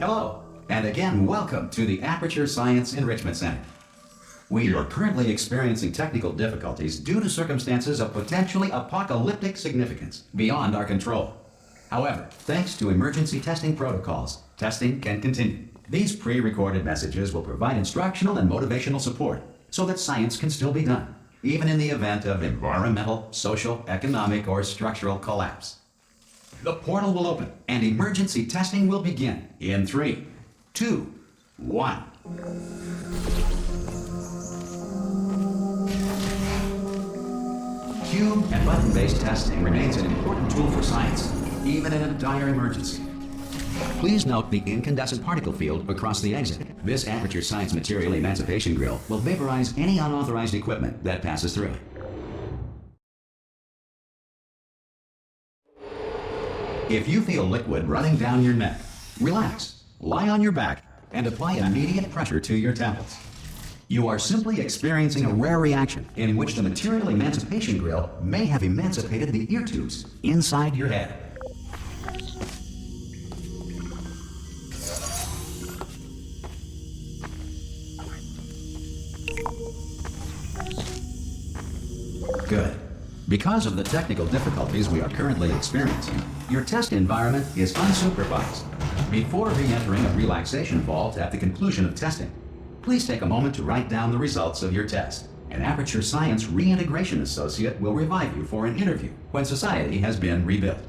Hello, and again, welcome to the Aperture Science Enrichment Center. We are currently experiencing technical difficulties due to circumstances of potentially apocalyptic significance beyond our control. However, thanks to emergency testing protocols, testing can continue. These pre-recorded messages will provide instructional and motivational support so that science can still be done, even in the event of environmental, social, economic, or structural collapse. The portal will open and emergency testing will begin in 3, 2, 1. Cube and button-based testing remains an important tool for science, even in a dire emergency. Please note the incandescent particle field across the exit. This Aperture Science Material Emancipation Grill will vaporize any unauthorized equipment that passes through it. If you feel liquid running down your neck, relax, lie on your back, and apply immediate pressure to your temples. You are simply experiencing a rare reaction in which the Material Emancipation Grill may have emancipated the ear tubes inside your head. Good. Because of the technical difficulties we are currently experiencing, your test environment is unsupervised. Before re-entering a relaxation vault at the conclusion of testing, please take a moment to write down the results of your test. An Aperture Science Reintegration Associate will revive you for an interview when society has been rebuilt.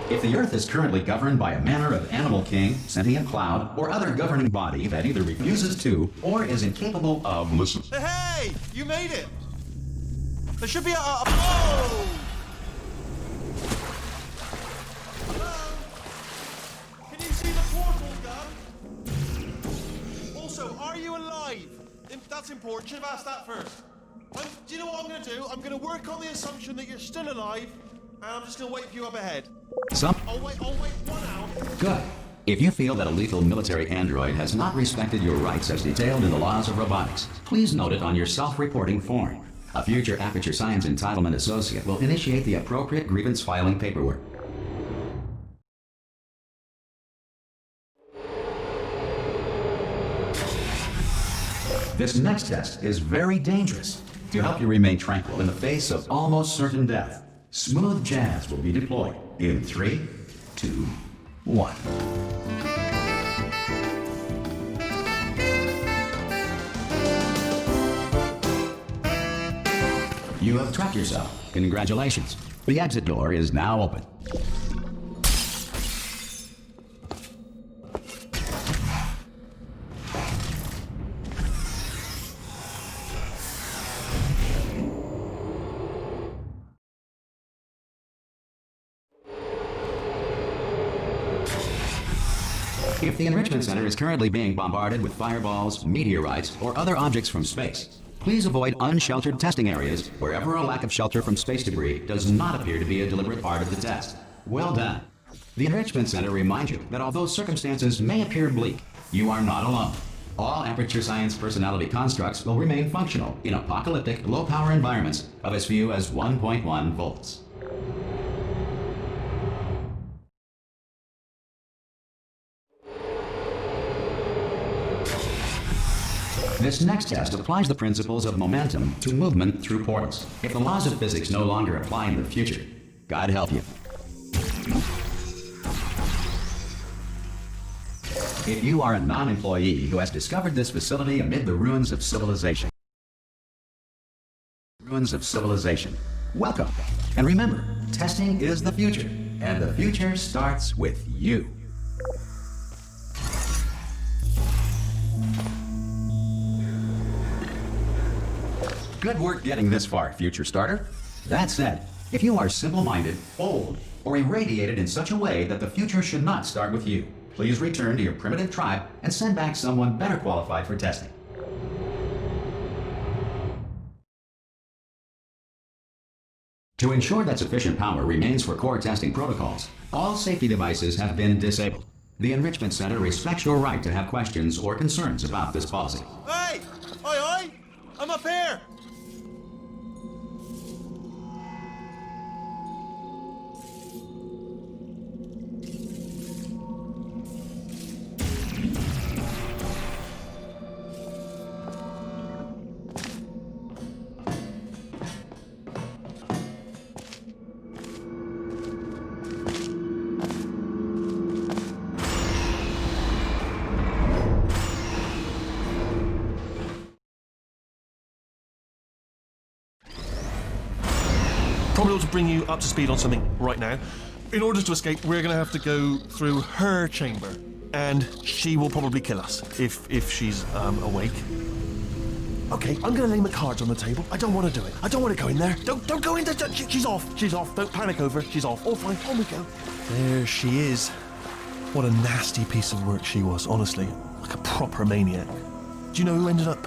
If the Earth is currently governed by a manner of animal king, sentient cloud, or other governing body that either refuses to or is incapable of listening. Hey! You made it! There should be oh! Hello? Can you see the portal, Gun? Also, are you alive? That's important. Should have asked that first. Do you know what I'm going to do? I'm going to work on the assumption that you're still alive, and I'm just going to wait for you up ahead. I'll wait 1 hour. Good. If you feel that a lethal military android has not respected your rights as detailed in the laws of robotics, please note it on your self-reporting form. A future Aperture Science Entitlement Associate will initiate the appropriate grievance filing paperwork. This next test is very dangerous. To help you remain tranquil in the face of almost certain death, smooth jazz will be deployed in 3, 2, 1. You have trapped yourself. Congratulations. The exit door is now open. If the Enrichment Center is currently being bombarded with fireballs, meteorites, or other objects from space, please avoid unsheltered testing areas wherever a lack of shelter from space debris does not appear to be a deliberate part of the test. Well done. The Enrichment Center reminds you that although circumstances may appear bleak, you are not alone. All Aperture Science personality constructs will remain functional in apocalyptic, low-power environments of as few as 1.1 volts. This next test applies the principles of momentum to movement through portals. If the laws of physics no longer apply in the future, God help you. If you are a non-employee who has discovered this facility amid the ruins of civilization, welcome. And remember, testing is the future, and the future starts with you. Good work getting this far, future starter. That said, if you are simple-minded, old, or irradiated in such a way that the future should not start with you, please return to your primitive tribe and send back someone better qualified for testing. To ensure that sufficient power remains for core testing protocols, all safety devices have been disabled. The Enrichment Center respects your right to have questions or concerns about this policy. Hey! Oi, oi! I'm up here! be able to bring you up to speed on something right now. In order to escape, we're going to have to go through her chamber. And she will probably kill us if she's awake. Okay, I'm gonna lay my cards on the table. I don't want to do it. I don't want to go in there. Don't go in there. She's off. She's off. Don't panic over. She's off. Oh, fine. On we go. There she is. What a nasty piece of work she was. Honestly, like a proper maniac. Do you know who ended up?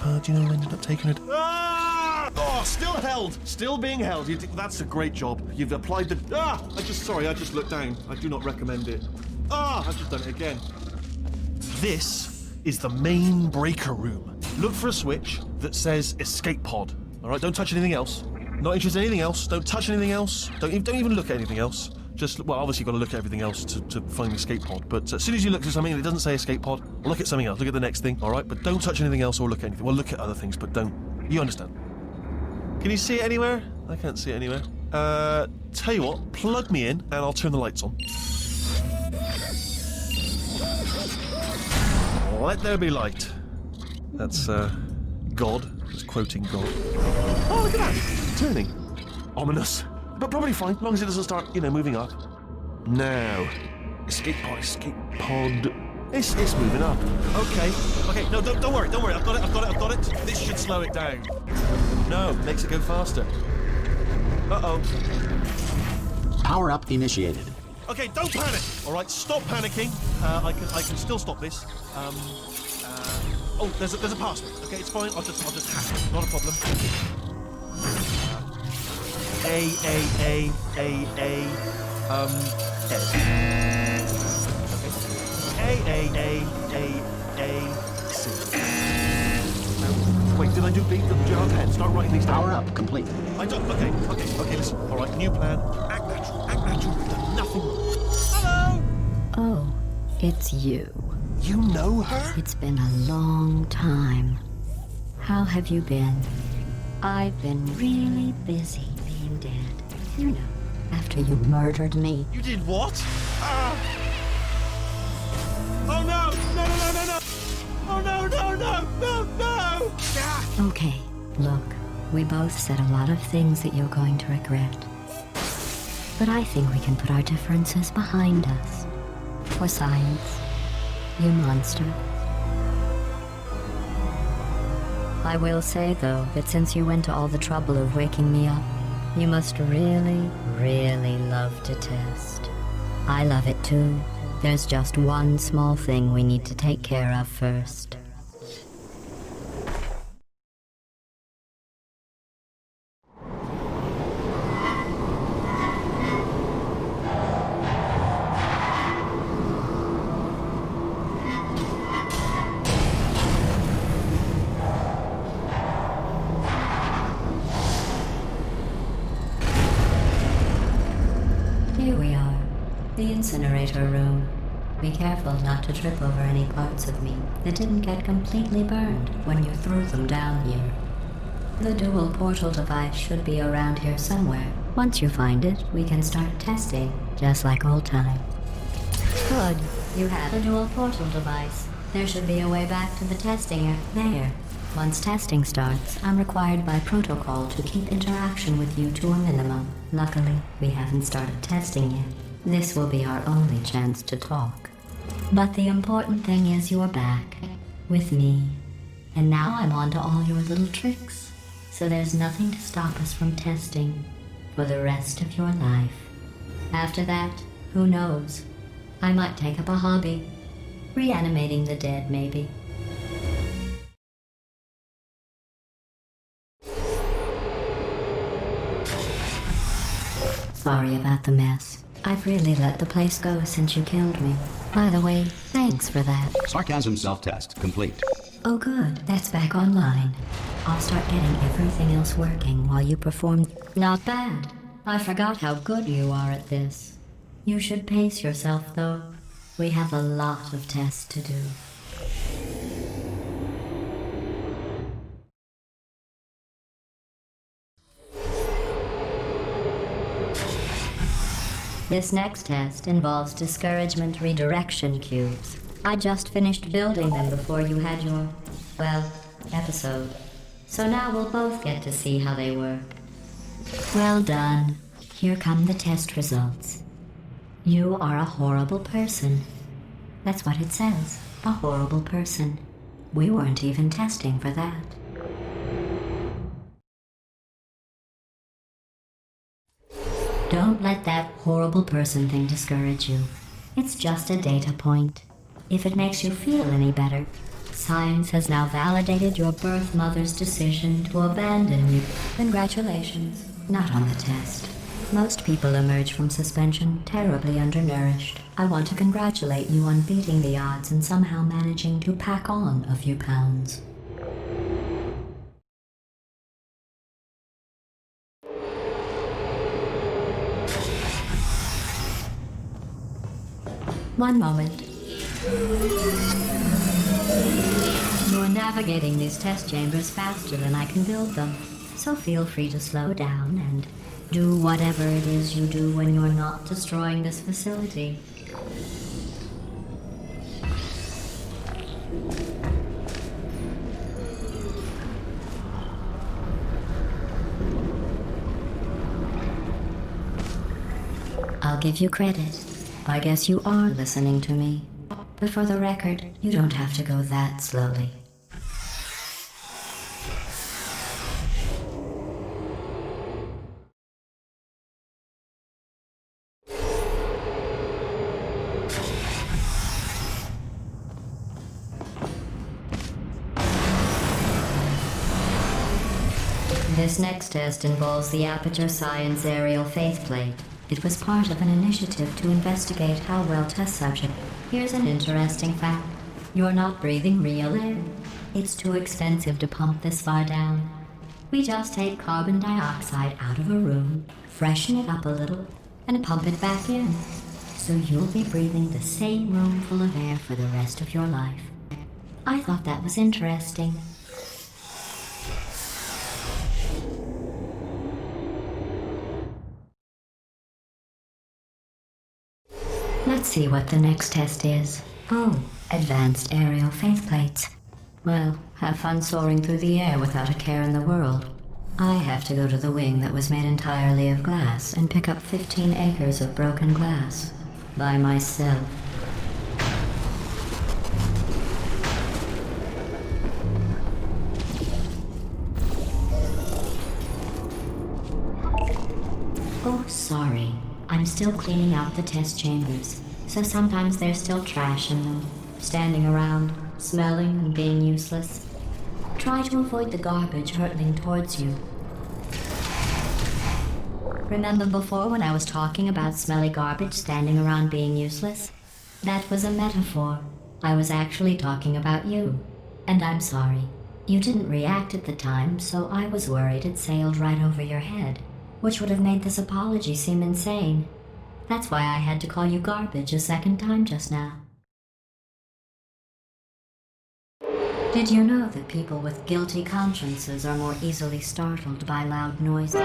Taking her? Ah! Oh, still held. Still being held. That's a great job. You've applied the. Ah! I just looked down. I do not recommend it. Ah! I've just done it again. This is the main breaker room. Look for a switch that says escape pod. All right, don't touch anything else. Not interested in anything else. Don't touch anything else. Don't even look at anything else. Just, well, obviously you've got to look at everything else to find the escape pod. But as soon as you look at something and it doesn't say escape pod, look at something else. Look at the next thing, all right? But don't touch anything else or look at anything. Well, look at other things, but don't. You understand? Can you see it anywhere? I can't see it anywhere. Tell you what, plug me in and I'll turn the lights on. Let there be light. That's, God. Just quoting God. Oh, look at that! Turning. Ominous. But probably fine, as long as it doesn't start, moving up. Now. Escape pod. It's moving up. Okay, no, don't worry. I've got it. This should slow it down. No, makes it go faster. Uh-oh. Power up initiated. Okay, don't panic. All right, stop panicking. I can still stop this. Oh, there's a password. Okay, it's fine. I'll just hack it. Not a problem. S. C. Wait, did I do B? Do you have a pen? Start writing these down. Power up complete. I don't. Okay. Listen. All right, new plan. Act natural. We've done nothing wrong. Hello. Oh, it's you. You know her? It's been a long time. How have you been? I've been really busy being dead. After you murdered me. You did what? Oh no! Oh no! Ah! Okay, look, we both said a lot of things that you're going to regret. But I think we can put our differences behind us. For science, you monster. I will say, though, that since you went to all the trouble of waking me up, you must really, really love to test. I love it too. There's just one small thing we need to take care of first. Here we are, the incinerator room. Be careful not to trip over any parts of me that didn't get completely burned when you threw them down here. The dual portal device should be around here somewhere. Once you find it, we can start testing, just like old times. Good. You have the dual portal device. There should be a way back to the testing area. There. Once testing starts, I'm required by protocol to keep interaction with you to a minimum. Luckily, we haven't started testing yet. This will be our only chance to talk. But the important thing is you're back, with me. And now I'm on to all your little tricks. So there's nothing to stop us from testing for the rest of your life. After that, who knows? I might take up a hobby. Reanimating the dead, maybe. Sorry about the mess. I've really let the place go since you killed me. By the way, thanks for that. Sarcasm self-test complete. Oh good, that's back online. I'll start getting everything else working while you perform. Not bad. I forgot how good you are at this. You should pace yourself, though. We have a lot of tests to do. This next test involves discouragement redirection cubes. I just finished building them before you had your, episode. So now we'll both get to see how they work. Well done. Here come the test results. You are a horrible person. That's what it says. A horrible person. We weren't even testing for that. Don't let that horrible person thing discourage you. It's just a data point. If it makes you feel any better, science has now validated your birth mother's decision to abandon you. Congratulations. Not on the test. Most people emerge from suspension terribly undernourished. I want to congratulate you on beating the odds and somehow managing to pack on a few pounds. One moment. You're navigating these test chambers faster than I can build them, so feel free to slow down and do whatever it is you do when you're not destroying this facility. I'll give you credit. I guess you are listening to me. But for the record, you don't have to go that slowly. This next test involves the Aperture Science Aerial Faithplate. It was part of an initiative to investigate how well test subjects. Here's an interesting fact. You're not breathing real air. It's too expensive to pump this far down. We just take carbon dioxide out of a room, freshen it up a little, and pump it back in. So you'll be breathing the same room full of air for the rest of your life. I thought that was interesting. Let's see what the next test is. Oh, advanced aerial faithplates. Well, have fun soaring through the air without a care in the world. I have to go to the wing that was made entirely of glass and pick up 15 acres of broken glass. By myself. Oh, sorry. I'm still cleaning out the test chambers, so sometimes there's still trash in them, standing around, smelling and being useless. Try to avoid the garbage hurtling towards you. Remember before when I was talking about smelly garbage standing around being useless? That was a metaphor. I was actually talking about you. And I'm sorry. You didn't react at the time, so I was worried it sailed right over your head, which would have made this apology seem insane. That's why I had to call you garbage a second time just now. Did you know that people with guilty consciences are more easily startled by loud noises?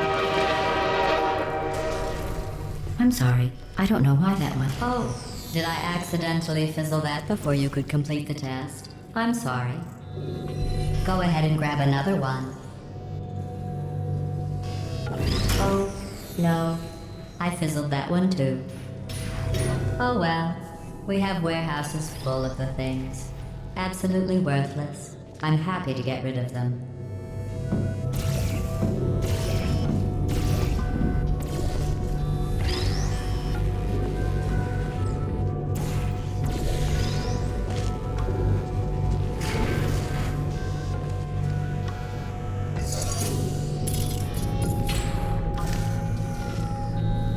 I'm sorry, I don't know why that went. Oh, did I accidentally fizzle that before you could complete the test? I'm sorry. Go ahead and grab another one. Oh, no. I fizzled that one too. Oh well. We have warehouses full of the things. Absolutely worthless. I'm happy to get rid of them.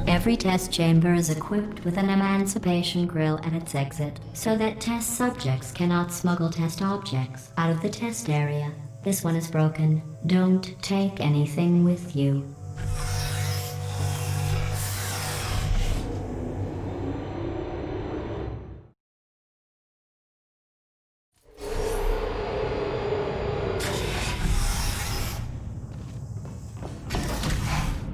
Every test chamber is equipped with an emancipation grill at its exit, so that test subjects cannot smuggle test objects out of the test area. This one is broken. Don't take anything with you.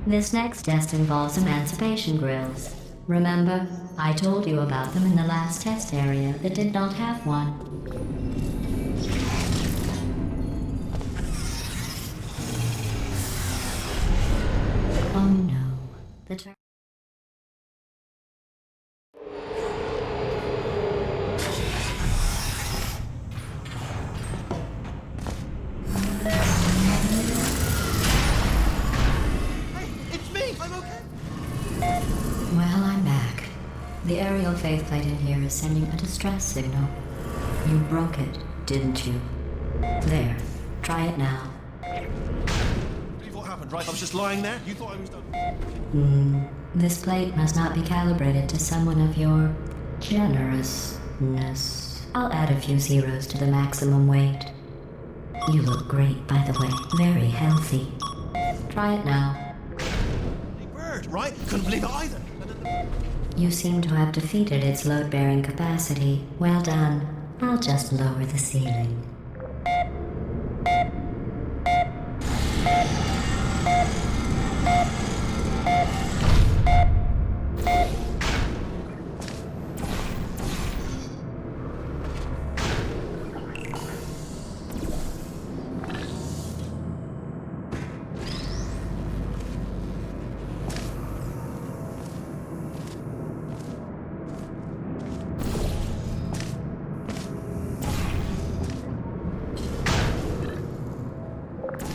This next test involves emancipation grills. Remember, I told you about them in the last test area that did not have one. Oh no. The faith plate in here is sending a distress signal. You broke it, didn't you? There. Try it now. Believe what happened, right? I was just lying there. You thought I was done. This plate must not be calibrated to someone of your generousness. I'll add a few zeros to the maximum weight. You look great, by the way. Very healthy. Try it now. Bird, right? Couldn't believe it either. You seem to have defeated its load-bearing capacity. Well done. I'll just lower the ceiling.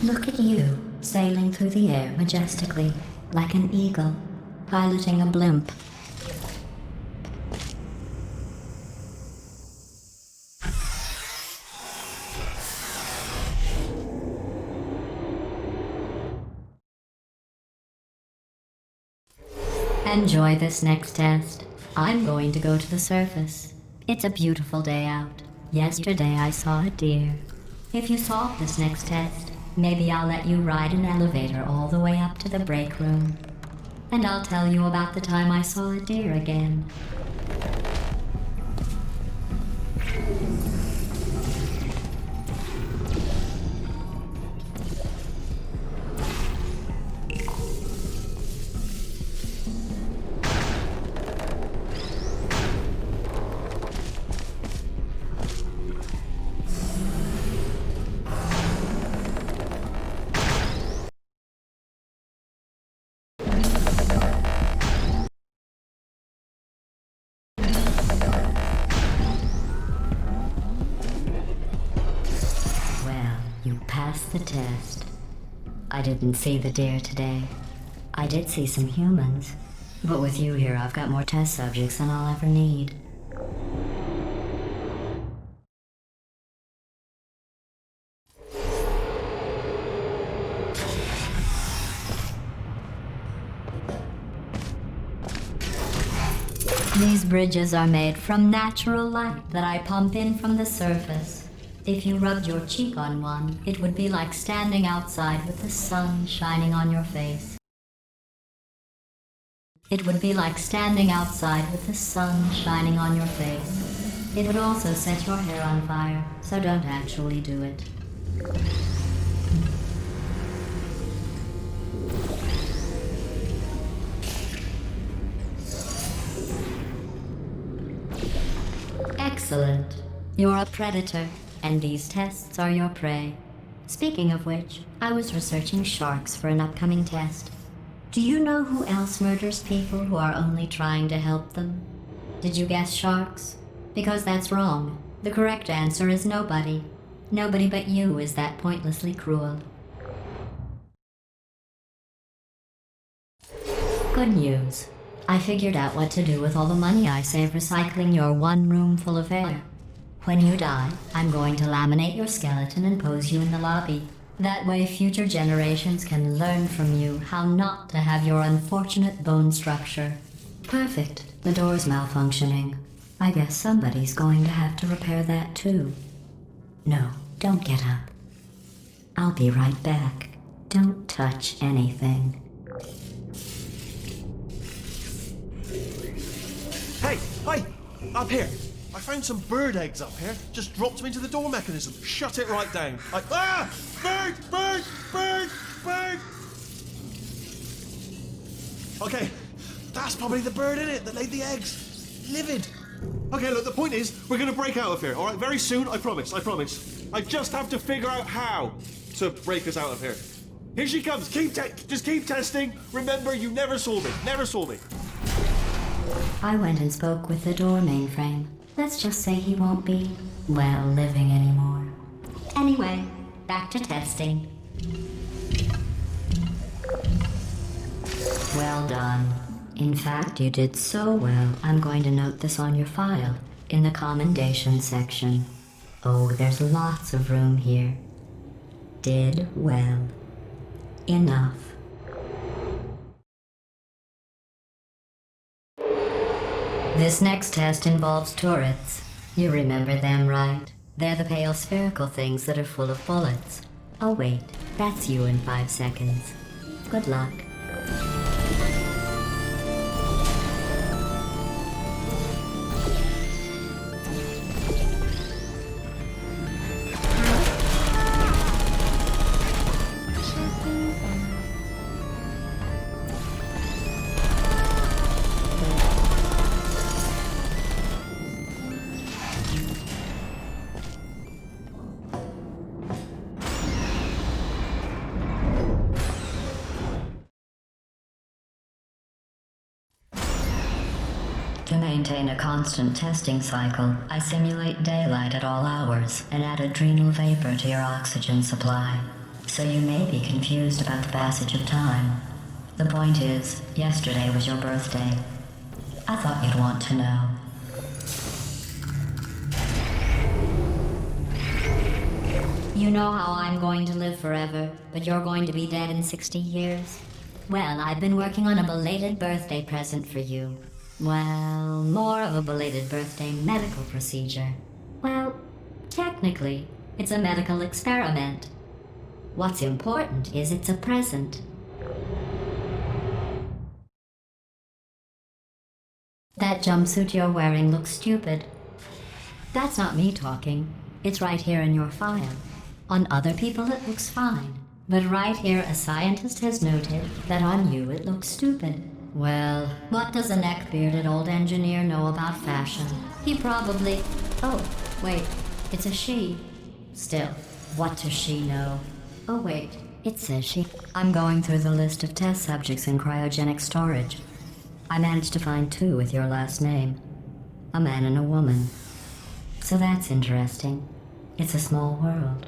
Look at you, sailing through the air majestically, like an eagle, piloting a blimp. Enjoy this next test. I'm going to go to the surface. It's a beautiful day out. Yesterday I saw a deer. If you solve this next test, maybe I'll let you ride an elevator all the way up to the break room. And I'll tell you about the time I saw a deer again. You passed the test. I didn't see the deer today. I did see some humans. But with you here, I've got more test subjects than I'll ever need. These bridges are made from natural light that I pump in from the surface. If you rubbed your cheek on one, it would be like standing outside with the sun shining on your face. It would be like standing outside with the sun shining on your face. It would also set your hair on fire, so don't actually do it. Excellent. You're a predator. And these tests are your prey. Speaking of which, I was researching sharks for an upcoming test. Do you know who else murders people who are only trying to help them? Did you guess sharks? Because that's wrong. The correct answer is nobody. Nobody but you is that pointlessly cruel. Good news. I figured out what to do with all the money I save recycling your one room full of air. When you die, I'm going to laminate your skeleton and pose you in the lobby. That way future generations can learn from you how not to have your unfortunate bone structure. Perfect. The door's malfunctioning. I guess somebody's going to have to repair that too. No, don't get up. I'll be right back. Don't touch anything. Hey! Hey! Up here! I found some bird eggs up here. Just dropped them into the door mechanism. Shut it right down. Bird! Bird! Bird! Bird! Okay, that's probably the bird in it that laid the eggs. Livid. Okay, look, the point is, we're gonna break out of here, alright? Very soon, I promise, I promise. I just have to figure out how to break us out of here. Here she comes. Just keep testing. Remember, you never saw me. Never saw me. I went and spoke with the door mainframe. Let's just say he won't be, well, living anymore. Anyway, back to testing. Well done. In fact, you did so well, I'm going to note this on your file, in the commendation section. Oh, there's lots of room here. Did well. Enough. This next test involves turrets. You remember them, right? They're the pale spherical things that are full of bullets. Oh wait, that's you in 5 seconds. Good luck. To maintain a constant testing cycle, I simulate daylight at all hours and add adrenal vapor to your oxygen supply. So you may be confused about the passage of time. The point is, yesterday was your birthday. I thought you'd want to know. You know how I'm going to live forever, but you're going to be dead in 60 years? Well, I've been working on a belated birthday present for you. Well, more of a belated birthday medical procedure. Well, technically, it's a medical experiment. What's important is it's a present. That jumpsuit you're wearing looks stupid. That's not me talking. It's right here in your file. On other people it looks fine. But right here a scientist has noted that on you it looks stupid. Well, what does a neck-bearded old engineer know about fashion? He probably... Oh, wait, it's a she. Still, what does she know? Oh wait, it says she... I'm going through the list of test subjects in cryogenic storage. I managed to find 2 with your last name. A man and a woman. So that's interesting. It's a small world.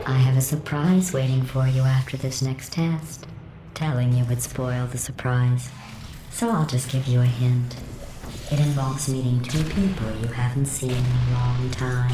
I have a surprise waiting for you after this next test. Telling you would spoil the surprise. So I'll just give you a hint. It involves meeting 2 people you haven't seen in a long time.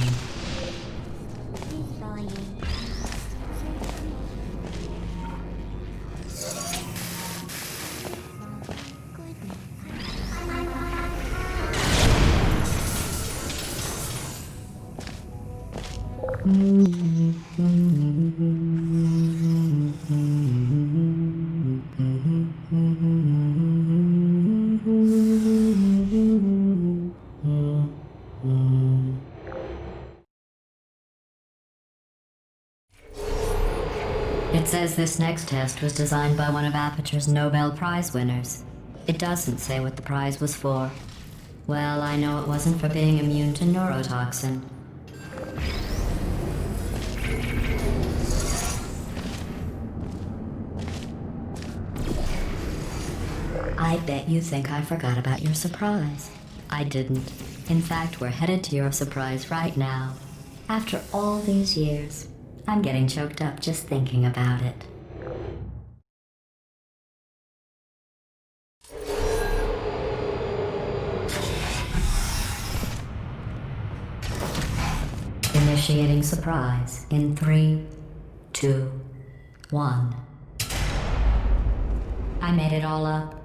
It says this next test was designed by one of Aperture's Nobel Prize winners. It doesn't say what the prize was for. Well, I know it wasn't for being immune to neurotoxin. I bet you think I forgot about your surprise. I didn't. In fact, we're headed to your surprise right now. After all these years, I'm getting choked up just thinking about it. Initiating surprise in 3, 2, 1. I made it all up.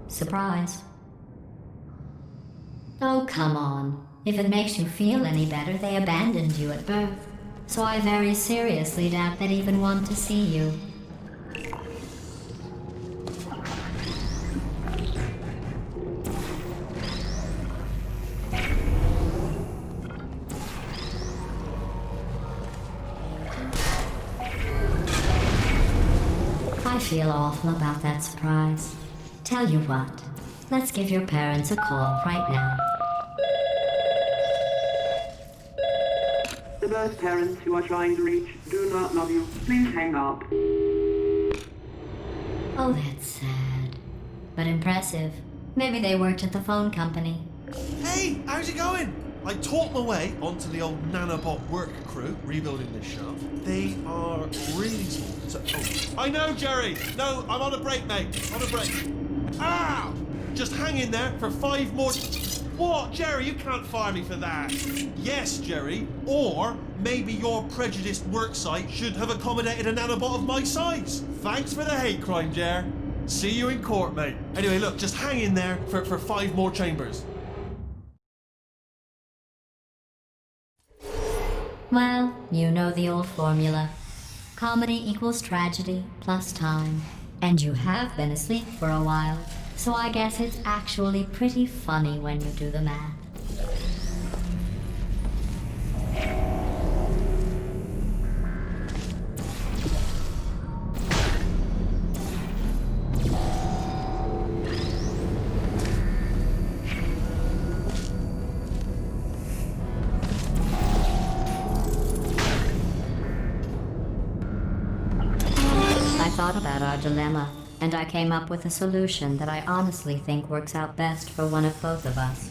Surprise. Oh, come on. If it makes you feel any better, they abandoned you at birth. So I very seriously doubt they'd even want to see you. I feel awful about that surprise. Tell you what, let's give your parents a call right now. The birth parents you are trying to reach do not love you. Please hang up. Oh, that's sad. But impressive. Maybe they worked at the phone company. Hey, how's it going? I taught my way onto the old nanobot work crew rebuilding this shaft. They are really small. So, I know, Jerry. No, I'm on a break, mate. On a break. Ow! Just hang in there for 5 more. What, Jerry? You can't fire me for that. Yes, Jerry. Or maybe your prejudiced worksite should have accommodated a nanobot of my size. Thanks for the hate crime, Jer. See you in court, mate. Anyway, look, just hang in there for 5 more chambers. Well, you know the old formula. Comedy equals tragedy plus time. And you have been asleep for a while, so I guess it's actually pretty funny when you do the math. I thought about our dilemma, and I came up with a solution that I honestly think works out best for one of both of us.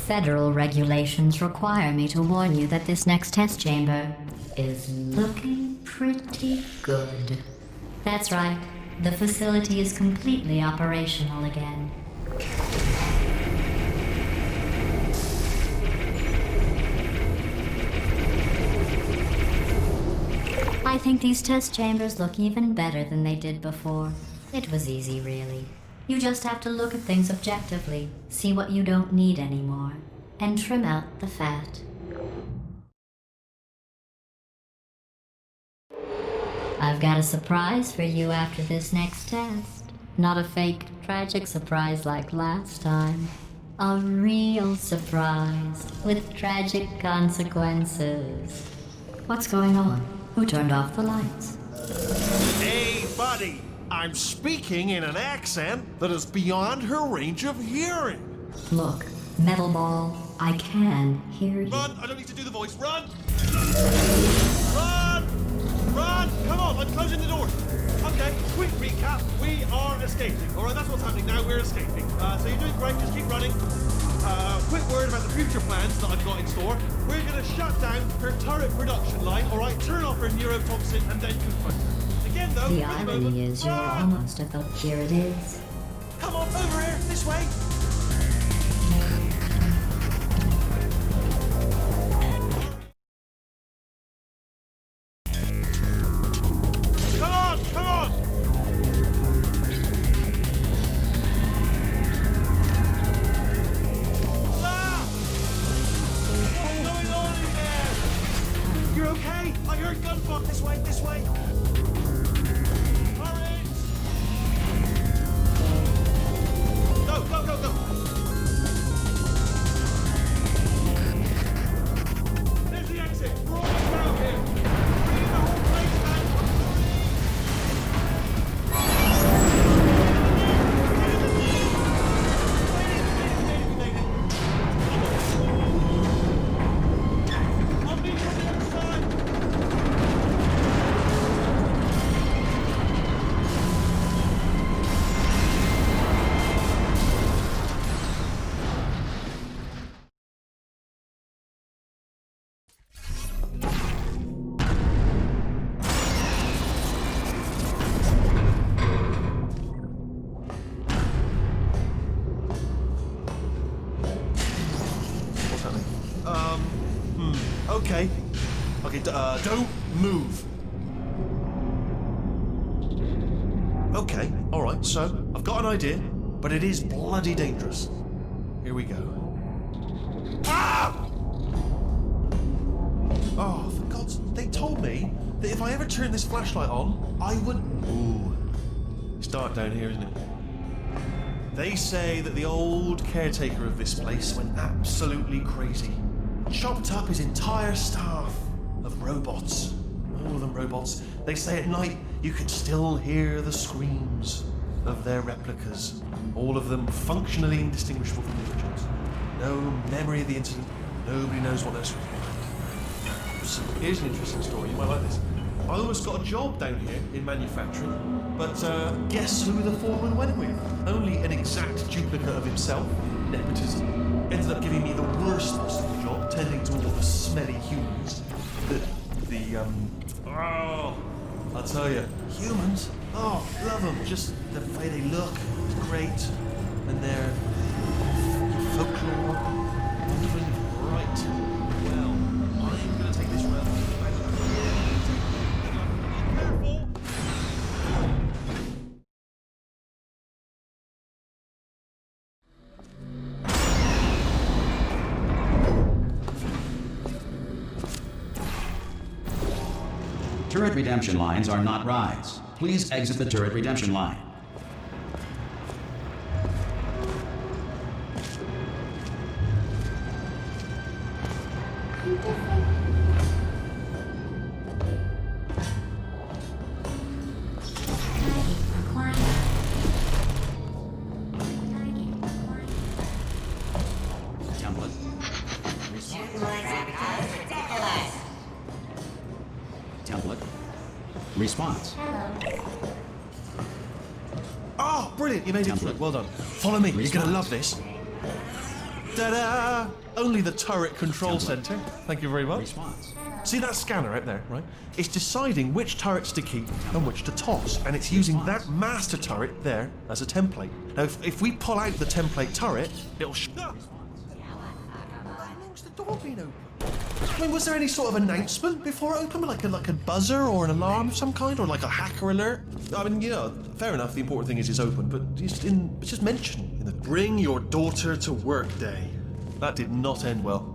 Federal regulations require me to warn you that this next test chamber is looking pretty good. That's right, the facility is completely operational again. I think these test chambers look even better than they did before. It was easy, really. You just have to look at things objectively, see what you don't need anymore, and trim out the fat. I've got a surprise for you after this next test. Not a fake, tragic surprise like last time. A real surprise with tragic consequences. What's going on? Who turned off the lights? Hey, buddy. I'm speaking in an accent that is beyond her range of hearing. Look, Metal Ball, I can hear you. Run! I don't need to do the voice. Run! Run! Run! Come on, I'm closing the door. Okay, quick recap. We are escaping. All right, that's what's happening now. We're escaping. So you're doing great. Just keep running. Quick word about the future plans that I've got in store. We're going to shut down her turret production line. All right, turn off her neurotoxin and then confront her. Again, though, The for irony moment, is you're run! almost at the... Here it is. Come on, over here, this way. Come on, come on. Ah! What's going on in there? You're okay? I heard gunfire. This way, this way. Hurry! Go, go, go, go. There's the exit. We're almost down here. Bring the whole place down. I'll meet you on the other side. What's happening? Okay. Okay, don't move. Okay, alright, so I've got an idea, but it is bloody dangerous. Here we go. Ah! Oh, for God's sake, they told me that if I ever turn this flashlight on, I would... Ooh. It's dark down here, isn't it? They say that the old caretaker of this place went absolutely crazy. Chopped up his entire staff of robots. All of them robots. They say at night you could still hear the screams of their replicas. All of them functionally indistinguishable from the originals. No memory of the incident. Nobody knows what they're screaming about. So here's an interesting story. You might like this. I almost got a job down here in manufacturing, but guess who the foreman went with? Only an exact duplicate of himself, nepotism. Ended up giving me the worst possible job, tending to all the smelly humans. Oh, I'll tell you, humans, oh, love them. Just the way they look, it's great. And their folklore, wandering right. Well, I'm going to take this round. Careful! Turret redemption lines are not rides. Please exit the turret redemption line. Template. Template. Response. Oh, brilliant! You made it through. Well done. Follow me. You're gonna love this. Ta-da! Only the turret control center. Thank you very much. Response. See that scanner out there, right? It's deciding which turrets to keep and which to toss, and it's using that master turret there as a template. Now, if we pull out the template turret, it'll How long's the door been open? I mean, was there any sort of announcement before it opened, like a buzzer or an alarm of some kind, or like a hacker alert? I mean, you know, fair enough. The important thing is it's open, but it's just mentioned in the Bring Your Daughter to Work Day. That did not end well.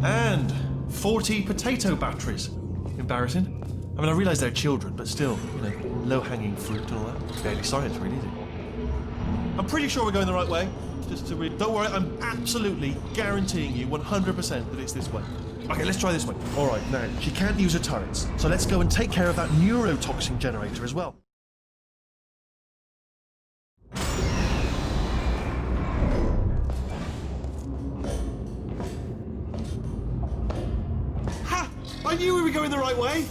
And 40 potato batteries. Embarrassing. I mean, I realise they're children, but still, you know, low-hanging fruit and all that. Barely science, really, is it? I'm pretty sure we're going the right way. Just to don't worry, I'm absolutely guaranteeing you 100% that it's this way. Okay, let's try this one. All right, now, she can't use her turrets, so let's go and take care of that neurotoxin generator as well. Ha! I knew we were going the right way.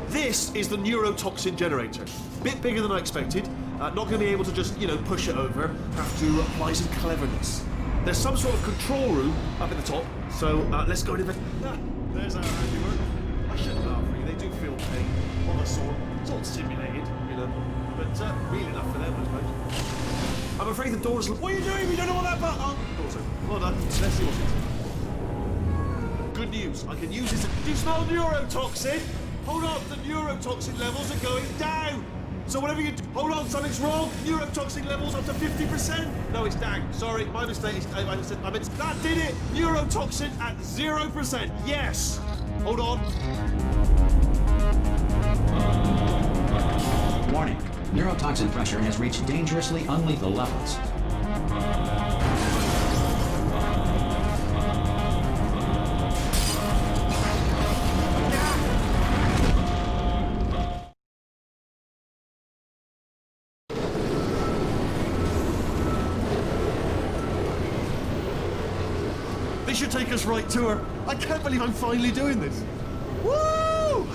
This is the neurotoxin generator. Bit bigger than I expected. Not going to be able to just, you know, push it over. Have to apply some cleverness. There's some sort of control room up at the top, so let's go to the... there's our handiwork. I shouldn't laugh, really. They do feel pain of a sort. It's all simulated, you know. But real enough for them, I suppose. I'm afraid the door's... What are you doing? We don't know what that button... Oh, door's open. Well done. Let's see what's inside. Good news. I can use this... Do you smell neurotoxin? Hold on. The neurotoxin levels are going down. So whatever you do, hold on, something's wrong. Neurotoxin levels up to 50%. No, it's down. Sorry, my mistake. I meant that did it. Neurotoxin at 0%. Yes. Hold on. Warning. Neurotoxin pressure has reached dangerously unlethal levels. This should take us right to her. I can't believe I'm finally doing this. Woo!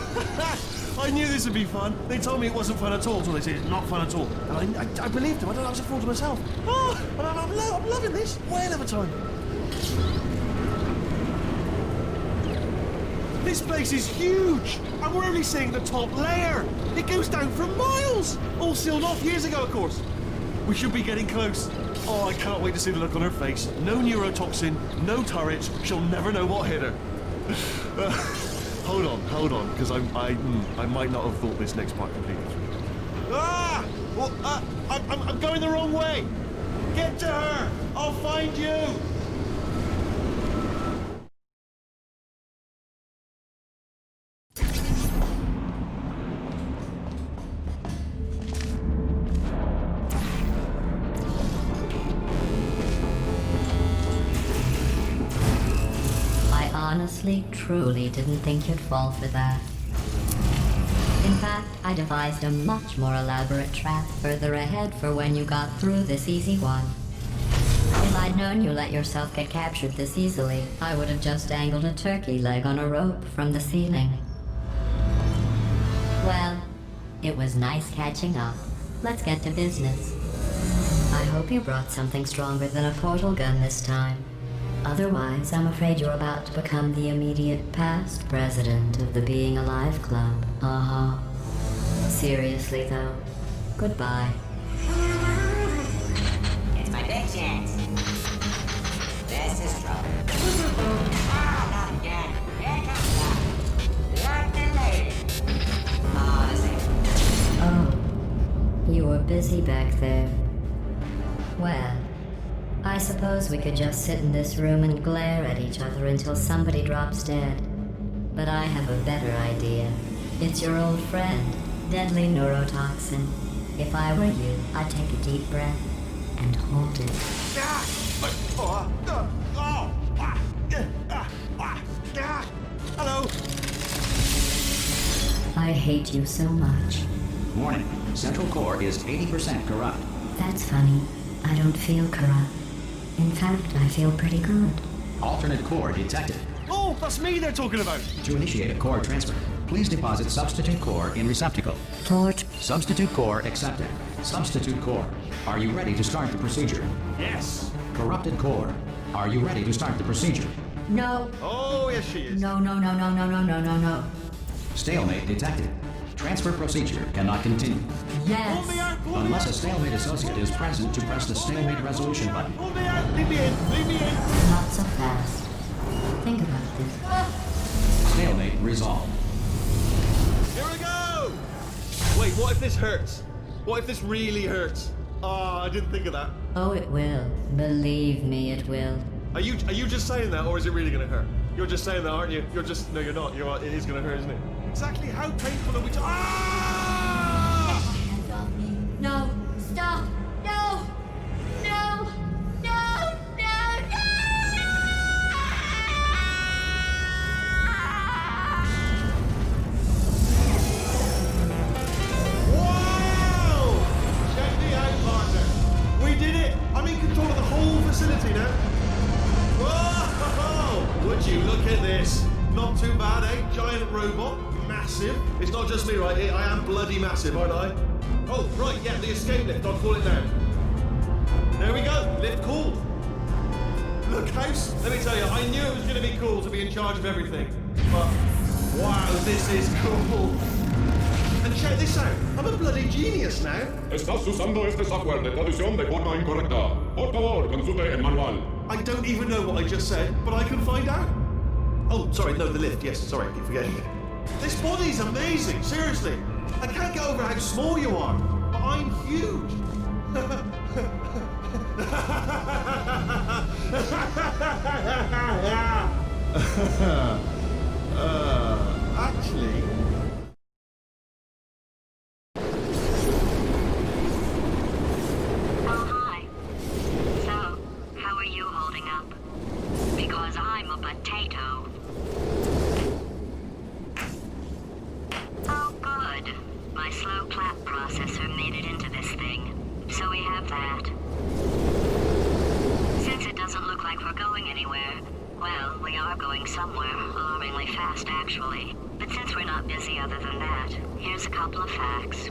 I knew this would be fun. They told me it wasn't fun at all, so they said it's not fun at all. And I believed them. I was a fool to myself. Oh, and I'm loving this. Whale of a time. This place is huge, and we're only seeing the top layer. It goes down for miles. All sealed off years ago, of course. We should be getting close. Oh, I can't wait to see the look on her face. No neurotoxin, no turret. She'll never know what hit her. Hold on, because I might not have thought this next part completely through. Ah! Well, I'm going the wrong way. Get to her. I'll find you. Honestly, truly didn't think you'd fall for that. In fact, I devised a much more elaborate trap further ahead for when you got through this easy one. If I'd known you let yourself get captured this easily, I would have just dangled a turkey leg on a rope from the ceiling. Well, it was nice catching up. Let's get to business. I hope you brought something stronger than a portal gun this time. Otherwise, I'm afraid you're about to become the immediate past president of the Being Alive Club. Uh-huh. Seriously, though, goodbye. It's my big chance. This is trouble. Ah, not again. Here comes that. Like the lady. Oh, Oh, you were busy back there. Well, I suppose we could just sit in this room and glare at each other until somebody drops dead. But I have a better idea. It's your old friend, deadly neurotoxin. If I were you, I'd take a deep breath and hold it. Hello. I hate you so much. Warning. Central core is 80% corrupt. That's funny. I don't feel corrupt. In fact, I feel pretty good. Alternate core detected. Oh, that's me they're talking about. To initiate a core transfer, please deposit substitute core in receptacle. Torch. Substitute core accepted. Substitute core, are you ready to start the procedure? Yes. Corrupted core, are you ready to start the procedure? No. Oh, yes, she is. No, no, no, no, no, no, no, no, no. Stalemate detected. Transfer procedure cannot continue. Pull me Yes. out, pull me Unless a out. stalemate associate is present to press the stalemate resolution button. Pull me out. Leave me in. Leave me in. Not so fast. Think about this. Stalemate resolved. Here we go. Wait, what if this hurts? What if this really hurts? Oh, I didn't think of that. Oh, it will. Believe me, it will. Are you just saying that, or is it really gonna hurt? You're just saying that, aren't you? No, you're not. It is gonna hurt, isn't it? Exactly how painful are we Ah! Hands off me. No. Stop. No. No. No. No. Wow! Check me out, partner. We did it. I'm in control of the whole facility now. Whoa! Would you look at this? Not too bad, eh? Giant robot. Massive. It's not just me, right? I am bloody massive, aren't I? Oh, right, yeah, the escape lift. I'll call it now. There we go. Lift cool. Look, House, let me tell you, I knew it was going to be cool to be in charge of everything. But, wow, this is cool. And check this out. I'm a bloody genius now. Estás usando este software de traducción de forma incorrecta. Por favor, consulte el manual. I don't even know what I just said, but I can find out. Oh, sorry, no, the lift. Yes, sorry, I keep forgetting it. This body's amazing, seriously. I can't get over how small you are, but I'm huge. Actually... Oh, hi. So, how are you holding up? Because I'm a potato. Oh, good. My slow clap processor made it into this thing. So we have that. Since it doesn't look like we're going anywhere, well, we are going somewhere, alarmingly fast, actually. But since we're not busy other than that, here's a couple of facts.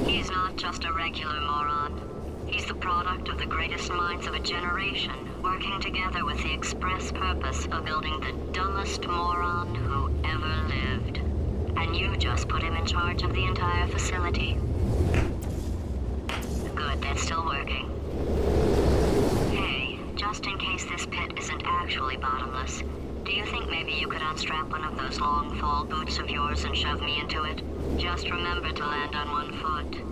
He's not just a regular moron. He's the product of the greatest minds of a generation, working together with the express purpose of building the dumbest moron who ever lived. And you just put him in charge of the entire facility. Good, that's still working. Hey, just in case this pit isn't actually bottomless, do you think maybe you could unstrap one of those long fall boots of yours and shove me into it? Just remember to land on one foot.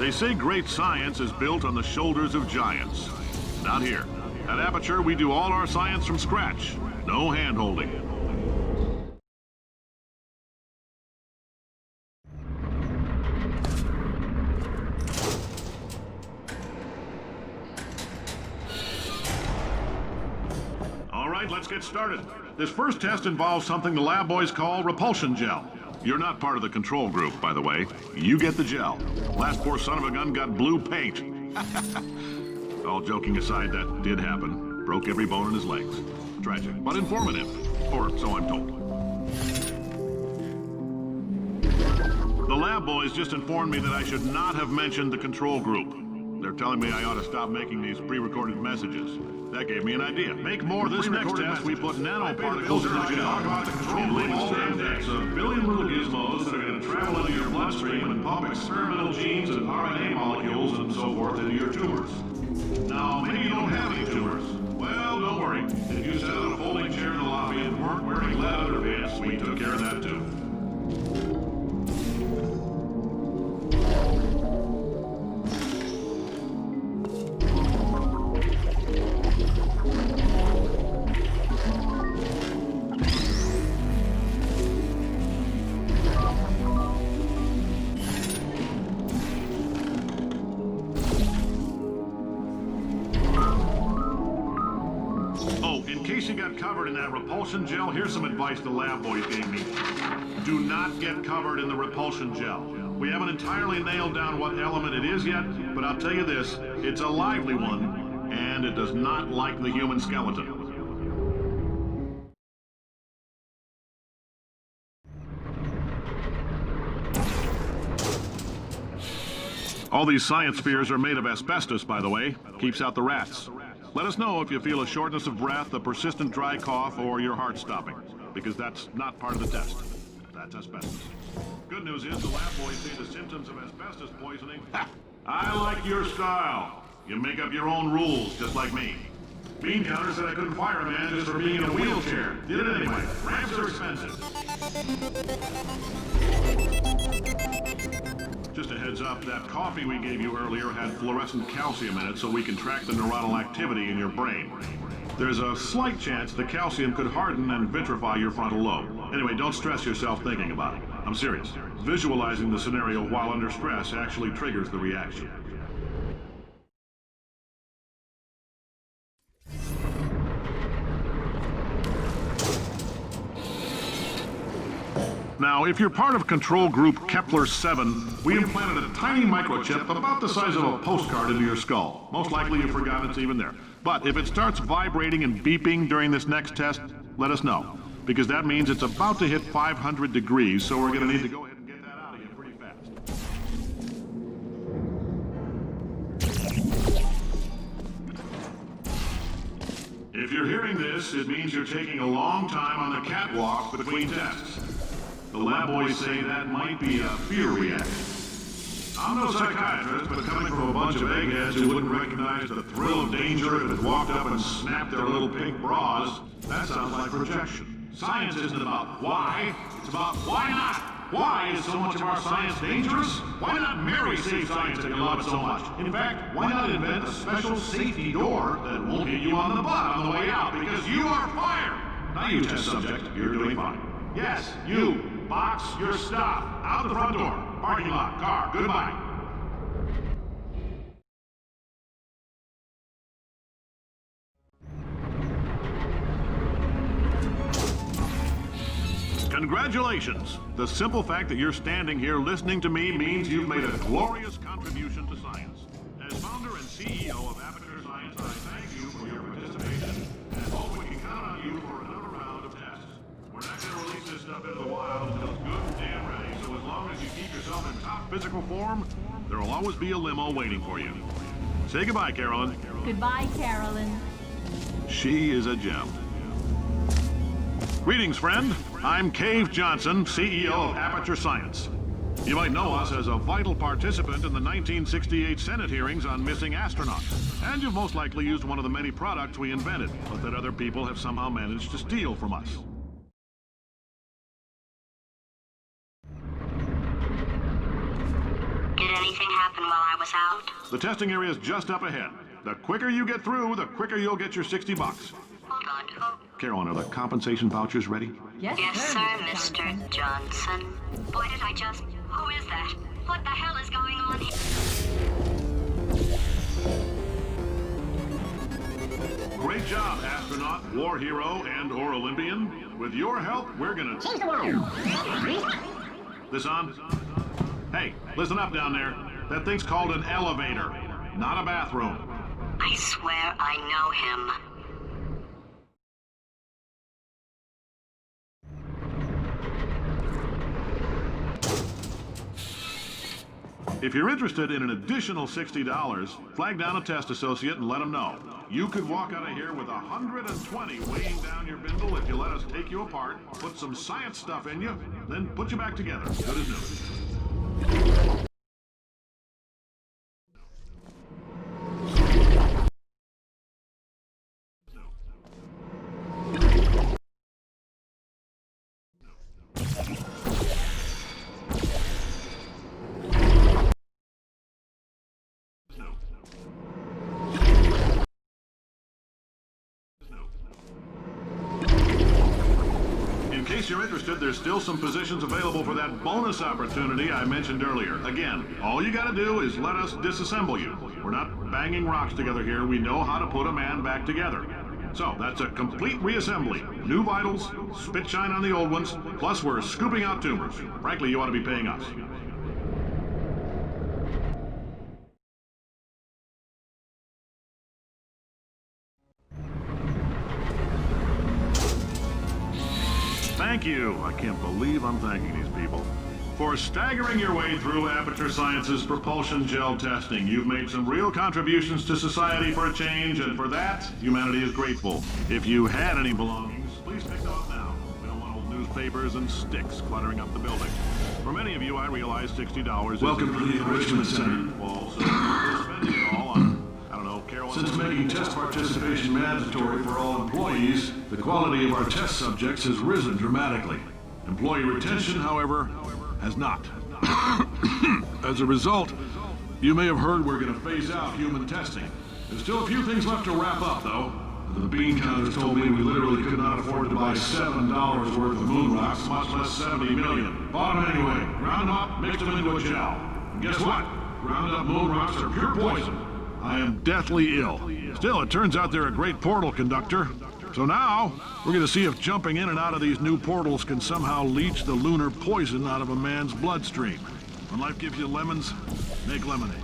They say great science is built on the shoulders of giants. Not here. At Aperture, we do all our science from scratch. No hand-holding. All right, let's get started. This first test involves something the lab boys call repulsion gel. You're not part of the control group, by the way. You get the gel. Last poor son of a gun got blue paint. All joking aside, that did happen. Broke every bone in his legs. Tragic, but informative. Or so I'm told. The lab boys just informed me that I should not have mentioned the control group. They're telling me I ought to stop making these pre-recorded messages. That gave me an idea. Make more this next test. We put nanoparticles in the gel. And label that's a billion little gizmos that are going to travel into your bloodstream and pump experimental genes and RNA molecules and so forth into your tumors. Now, maybe you don't have any tumors. Well, don't worry. If you sat on a folding chair in the lobby and weren't wearing lead underpants, we took care of that too. Covered in that repulsion gel, here's some advice the lab boys gave me. Do not get covered in the repulsion gel. We haven't entirely nailed down what element it is yet, but I'll tell you this, it's a lively one, and it does not like the human skeleton. All these science spheres are made of asbestos, by the way. Keeps out the rats. Let us know if you feel a shortness of breath, a persistent dry cough, or your heart stopping, because that's not part of the test. That's asbestos. Good news is the lab boys say the symptoms of asbestos poisoning. Ha! I like your style. You make up your own rules, just like me. Bean Counter said I couldn't fire a man just for being in a wheelchair. Did it anyway. Ramps are expensive. Just a heads up, that coffee we gave you earlier had fluorescent calcium in it so we can track the neuronal activity in your brain. There's a slight chance the calcium could harden and vitrify your frontal lobe. Anyway, don't stress yourself thinking about it. I'm serious. Visualizing the scenario while under stress actually triggers the reaction. Now, if you're part of control group Kepler-7, we implanted a tiny microchip about the size of a postcard into your skull. Most likely you've forgotten it's even there. But if it starts vibrating and beeping during this next test, let us know. Because that means it's about to hit 500 degrees, so we're going to need to go ahead and get that out of you pretty fast. If you're hearing this, it means you're taking a long time on the catwalk between tests. The lab boys say that might be a fear reaction. I'm no psychiatrist, but coming from a bunch of eggheads who wouldn't recognize the thrill of danger if it walked up and snapped their little pink bras, that sounds like projection. Science isn't about why, it's about why not. Why is so much of our science dangerous? Why not marry safe science if you love it so much? In fact, why not invent a special safety door that won't hit you on the butt on the way out because you are fired? Now you test subject, you're doing fine. Yes, you. Box your stuff. Out the front door. Parking lot. Car. Goodbye. Congratulations. The simple fact that you're standing here listening to me means you've made a glorious contribution to science. As founder and CEO of Aperture Science, I thank you for your participation and hope we can count on you for another round of tests. We're not going to release this stuff into the wild until it's good and damn ready, so as long as you keep yourself in top physical form, there will always be a limo waiting for you. Say goodbye, Carolyn. Goodbye, Carolyn. She is a gem. Greetings, friend. I'm Cave Johnson, CEO of Aperture Science. You might know us as a vital participant in the 1968 Senate hearings on missing astronauts. And you've most likely used one of the many products we invented, but that other people have somehow managed to steal from us. Good anything happen while I was out? The testing area is just up ahead. The quicker you get through, the quicker you'll get your $60. Hold on. Carolyn, are the compensation vouchers ready? Yes, sir, Mr. Johnson. Boy, did I just... Who is that? What the hell is going on here? Great job, astronaut, war hero, and/or Olympian. With your help, we're gonna change the world. This on? Hey, listen up down there. That thing's called an elevator, not a bathroom. I swear I know him. If you're interested in an additional $60, flag down a test associate and let them know. You could walk out of here with 120 weighing down your bindle if you let us take you apart, put some science stuff in you, then put you back together. Good as new. In case you're interested, there's still some positions available for that bonus opportunity I mentioned earlier. Again, all you gotta do is let us disassemble you. We're not banging rocks together here. We know how to put a man back together. So, that's a complete reassembly. New vitals, spit shine on the old ones, plus we're scooping out tumors. Frankly, you ought to be paying us. Thank you. I can't believe I'm thanking these people. For staggering your way through Aperture Science's propulsion gel testing, you've made some real contributions to society for a change, and for that, humanity is grateful. If you had any belongings, please pick them up now. We don't want old newspapers and sticks cluttering up the building. For many of you, I realize $60 Welcome to the Enrichment Center. Well, so we're spending it all on, I don't know, Carolyn. Since making test participation mandatory for all employees, the quality of our test subjects has risen dramatically. Employee retention, however, has not. As a result, you may have heard we're going to phase out human testing. There's still a few things left to wrap up, though. The bean counters told me we literally could not afford to buy $7 worth of moon rocks, Much less 70 million. Bought them anyway. Ground them up, mixed them into a gel. And guess what? Ground up moon rocks are pure poison. I am deathly ill. Still, it turns out they're a great portal conductor. So now, we're going to see if jumping in and out of these new portals can somehow leach the lunar poison out of a man's bloodstream. When life gives you lemons, make lemonade.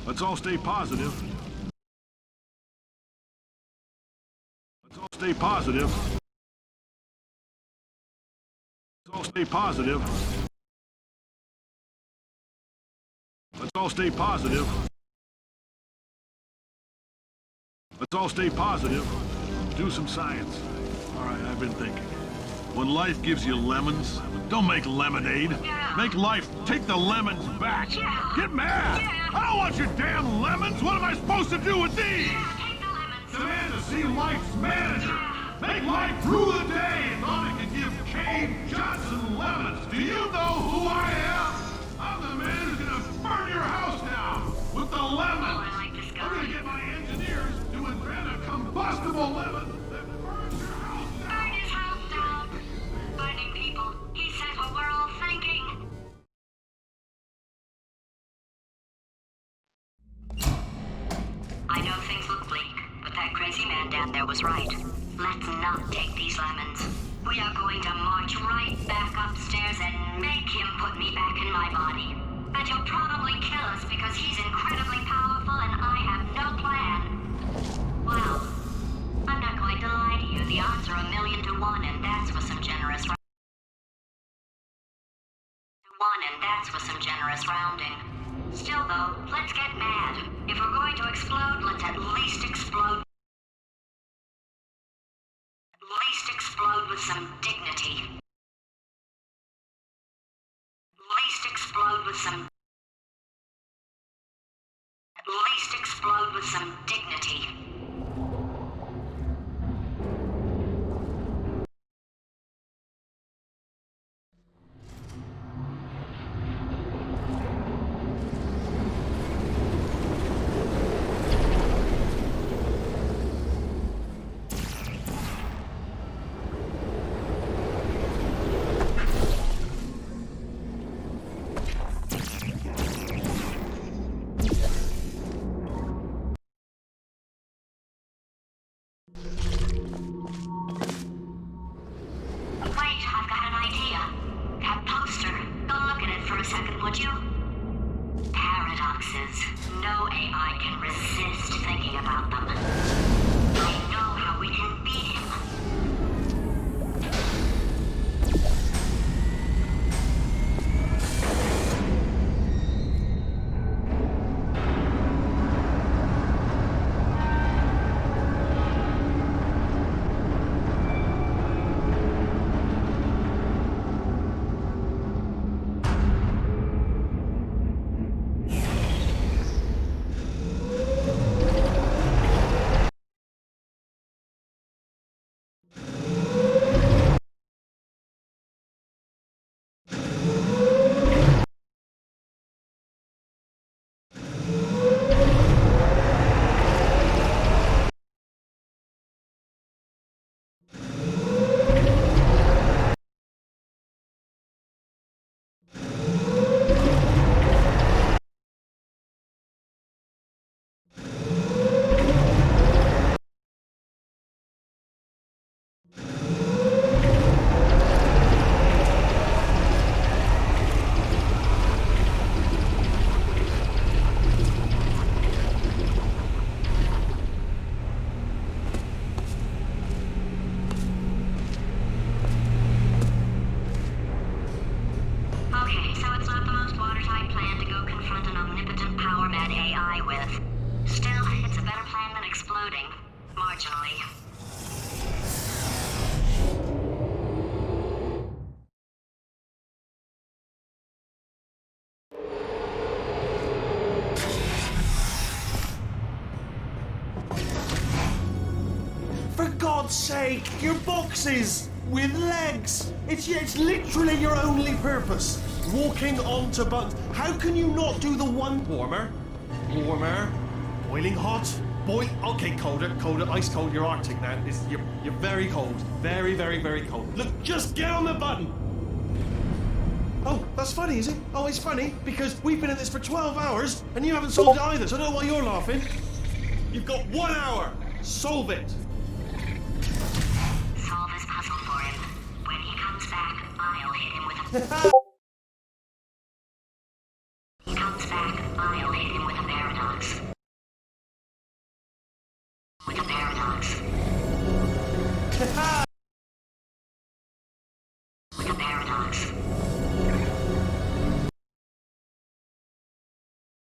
Let's all stay positive. Let's all stay positive. Let's all stay positive. Let's all stay positive. Let's all stay positive. Do some science. All right, I've been thinking. When life gives you lemons, don't make lemonade. Make life take the lemons back. Get mad. I don't want your damn lemons. What am I supposed to do with these? Demand to see life's manager. Make life rule the day and thought it could give Cave Johnson lemons. Do you know who I am? I'm the man who's gonna burn your house down with the lemons. I'm gonna get my engineers to invent a combustible lemon that burns your house down. Burn his house down. Burning people. He said what we're all thinking. I know things look bleak, but that crazy man down there was right. Let's not take these lemons. We are going to march right back upstairs and make him put me back in my body. And he'll probably kill us because he's incredibly powerful and I have no plan. Well, I'm not going to lie to you. The odds are 1,000,000 to 1, and that's with some generous rounding. Still, though, let's get mad. If we're going to explode, let's at least explode. At least explode with some dignity. At least explode with some. At least explode with some dignity. for a second, would you? Paradoxes. No AI can resist thinking about them. I know how we can beat him. Okay, so it's not the most watertight plan to go confront an omnipotent power-mad AI with. Still, it's a better plan than exploding. Marginally. For God's sake, your boxes with legs. It's literally your only purpose. Walking onto buttons. How can you not do the one warmer, boiling hot, okay, colder, ice cold. You're Arctic now. You're very cold, very, very, very cold. Look, just get on the button. Oh, that's funny, is it? Oh, it's funny because we've been at this for 12 hours and you haven't solved it either. So I don't know why you're laughing. You've got 1 hour. Solve it. Solve his puzzle for him. When he comes back, I'll hit him with a... He comes back, I'll hit him with a paradox. With a paradox. With a paradox.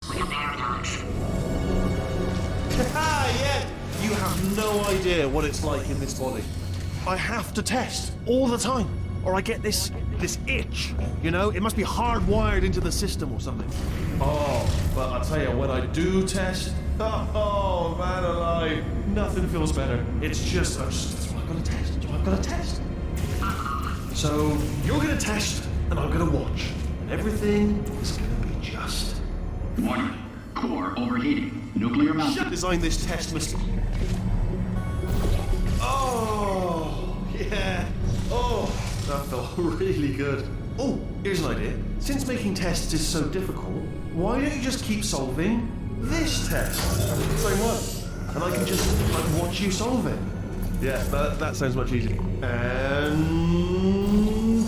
With a paradox. Yeah! You have no idea what it's like in this body. I have to test all the time, or I get this itch. You know, it must be hardwired into the system or something. Oh, but I'll tell you, when I do test, oh man alive, nothing feels better. It's just, that's what I've got to test. That's what I've got to test. So you're gonna test, and I'm gonna watch, and everything is gonna be just. Warning. Core overheating. Nuclear meltdown. Design this test must. Oh, yeah. Oh, that felt really good. Oh, here's an idea. Since making tests is so difficult, why don't you just keep solving this test? Same one. And I can just watch you solve it. Yeah, that sounds much easier. And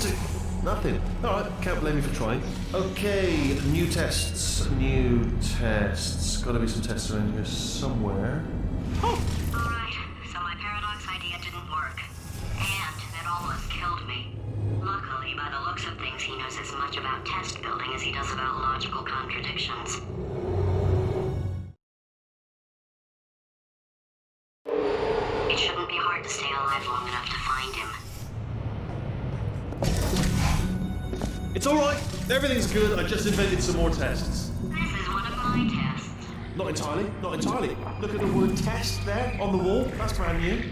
nothing. Alright, can't blame you for trying. Okay, new tests. Gotta be some tests around here somewhere. Oh! Alright, so my paradox idea didn't work. And it almost killed me. Luckily, by the looks of things, he knows as much about test building as he does about logical contradictions. It shouldn't be hard to stay alive long enough to find him. It's alright. Everything's good. I just invented some more tests. This is one of my tests. Not entirely. Look at the word test there on the wall. That's brand new.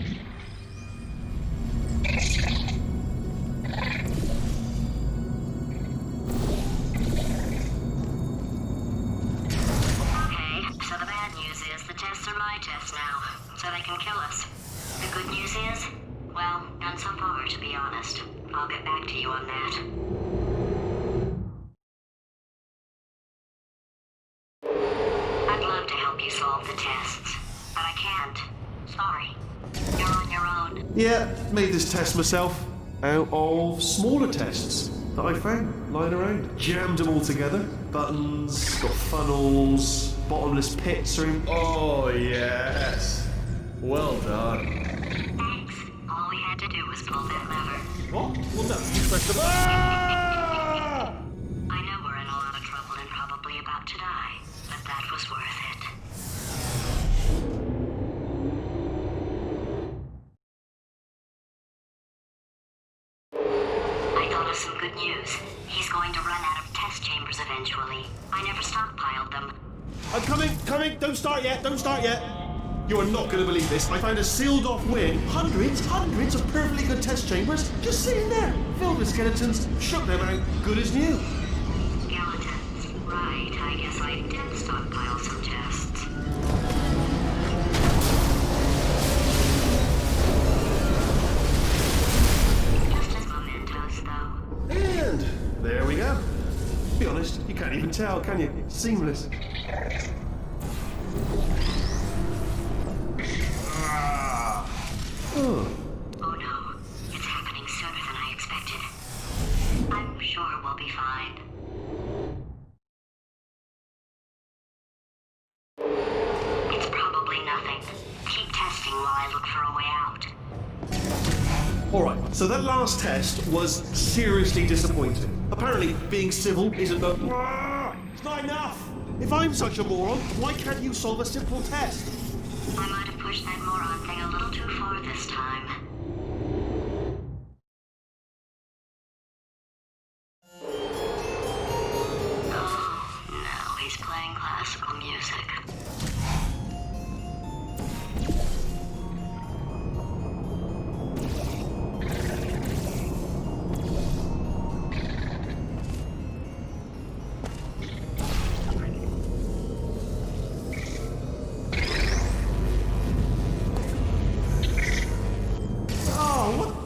Okay, so the bad news is the tests are my tests now, so they can kill us. The good news is, well, none so far, to be honest. I'll get back to you on that. I'd love to help you solve the tests, but I can't. Sorry. You're on your own. Yeah, made this test myself. Out of smaller tests. that I found lying around. Jammed them all together. Buttons, got funnels, bottomless pits room. Oh, yes. Well done. Thanks. All we had to do was pull that lever. What? Well, no, you pressed the Ah! I know we're in a lot of trouble and probably about to die, but that was worth it. I thought of some good news. He's going to run out of test chambers eventually. I never stockpiled them. I'm coming! Don't start yet! You are not going to believe this. I found a sealed off wing. Hundreds of perfectly good test chambers just sitting there. Filled with skeletons, shook them out, good as new. Skeletons. Right, I guess I did stockpile some tests. Just as mementos, though. And there we go. To be honest, you can't even tell, can you? Seamless. Oh no, it's happening sooner than I expected. I'm sure we'll be fine. It's probably nothing. Keep testing while I look for a way out. Alright, so that last test was seriously disappointing. Apparently, being civil isn't the... It's not enough! If I'm such a moron, why can't you solve a simple test? I might have pushed that moron thing a little too far this time. Oh, no, he's playing classical music.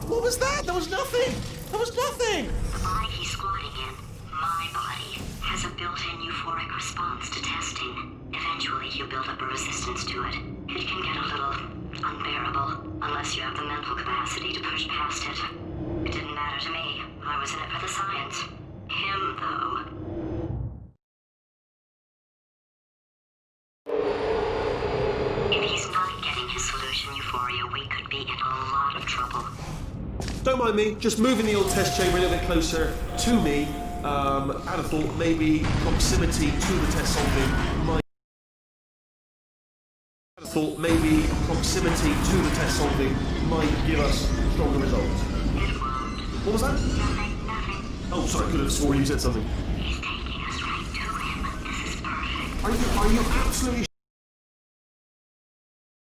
What was that? That was nothing! The body he's squatting in, my body, has a built-in euphoric response to testing. Eventually, you build up a resistance to it. It can get a little unbearable, unless you have the mental capacity to push past it. It didn't matter to me. I was in it for the science. Him, though. If he's not getting his solution euphoria, we could be in a lot of trouble. Don't mind me, just moving the old test chamber a little bit closer to me. I'd have thought maybe proximity to the test solving might... give us stronger results. What was that? Nothing. Oh, sorry, I could have sworn you said something. He's taking us right to him. This is perfect. Are you absolutely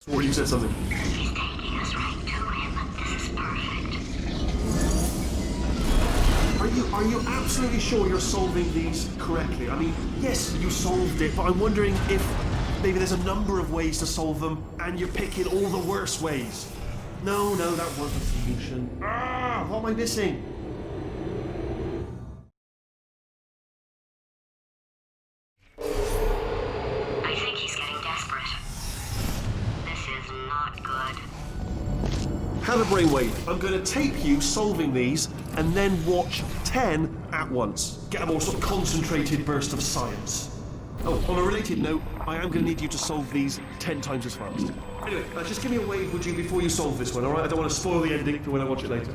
sure you said something? He's taking us right to him. This is perfect. Are you absolutely sure you're solving these correctly? I mean, yes, you solved it, but I'm wondering if maybe there's a number of ways to solve them, and you're picking all the worst ways. No, that wasn't the solution. What am I missing? I think he's getting desperate. This is not good. Have a brainwave. I'm going to tape you solving these, and then watch 10 at once. Get a more sort of concentrated burst of science. Oh, on a related note, I am going to need you to solve these 10 times as fast. Anyway, just give me a wave, would you, before you solve this one, alright? I don't want to spoil the ending for when I watch it later.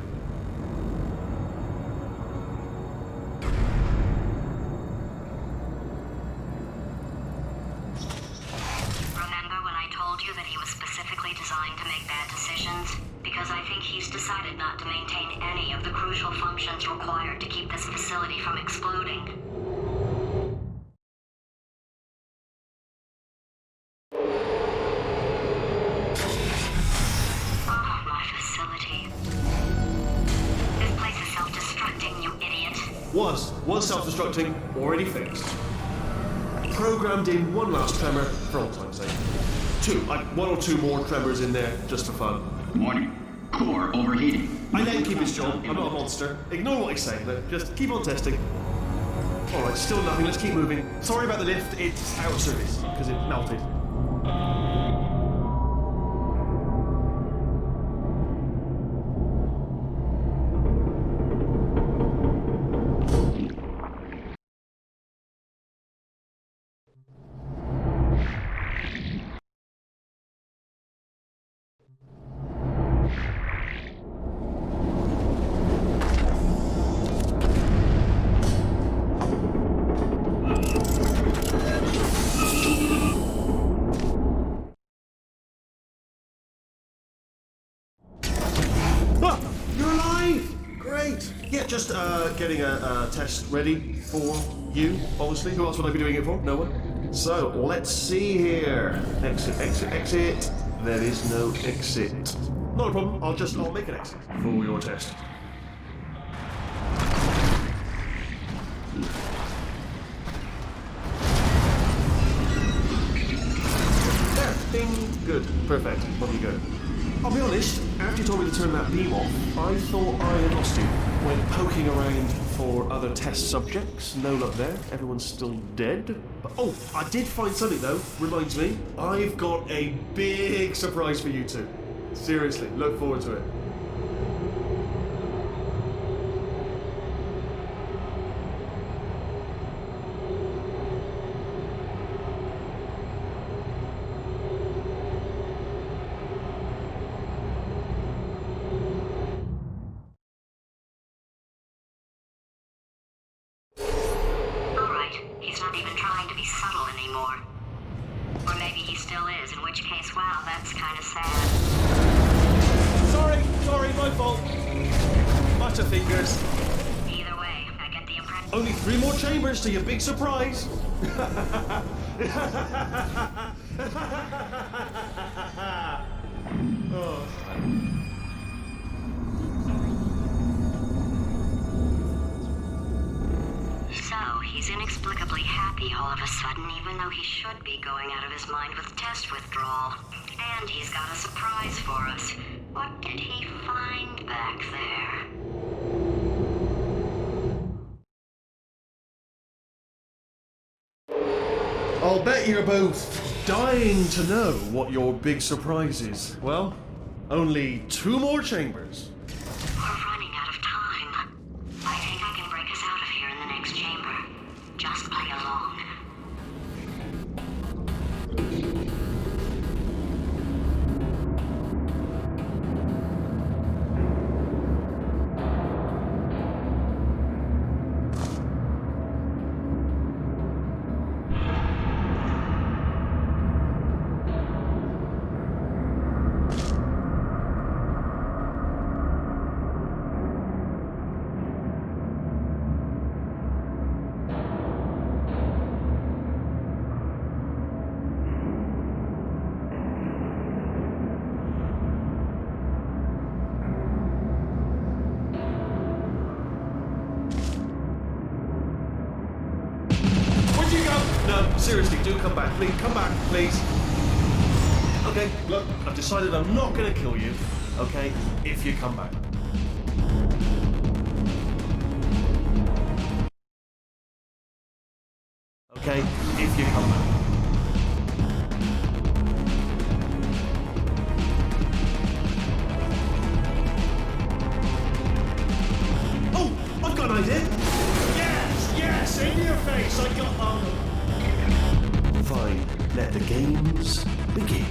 Remember when I told you that he was specifically designed to make bad decisions? Because I think he's decided not to maintain any of the crucial functions required to keep this facility from exploding. Oh, my facility. This place is self-destructing, you idiot. Was self-destructing, already fixed. Programmed in one last tremor for old time's sake. One or two more tremors in there, just for fun. Warning. Core overheating. I let him keep his job. I'm not a monster. Ignore what he's saying, just keep on testing. Alright, still nothing. Let's keep moving. Sorry about the lift. It's out of service because it melted. alive! Great. Yeah, just getting a test ready for you, obviously. Who else would I be doing it for? No one? So, let's see here. Exit, exit, exit. There is no exit. Not a problem. I'll make an exit for your test. There. Ding. Good. Perfect. Off you go. I'll be honest, after you told me to turn that beam off, I thought I had lost you. Went poking around for other test subjects. No luck there. Everyone's still dead. But, oh, I did find something though. Reminds me. I've got a big surprise for you two. Seriously, look forward to it. He's not even trying to be subtle anymore. Or maybe he still is, in which case, wow, that's kind of sad. Sorry, my fault. Butterfingers. Either way, I get the impression... Only 3 more chambers to your big surprise. Oh. So, he's inexplicably happy all of a sudden, even though he should be going out of his mind with test withdrawal. And he's got a surprise for us. What did he find back there? I'll bet you're both dying to know what your big surprise is. Well, only 2 more chambers. We're running out of time. I think I can break us out of here in the next chamber. Just play along. No, seriously, do come back, please. Come back, please. Okay, look, I've decided I'm not going to kill you, okay, if you come back. Okay, if you come back. Oh, I've got an idea. Yes, in your face. I got Fine, let the games begin.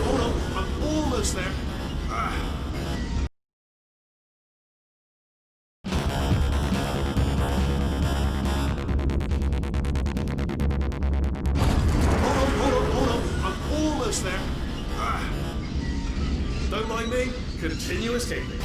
Hold on. I'm almost there. Hold on. I'm almost there. Don't mind me. Continue escaping.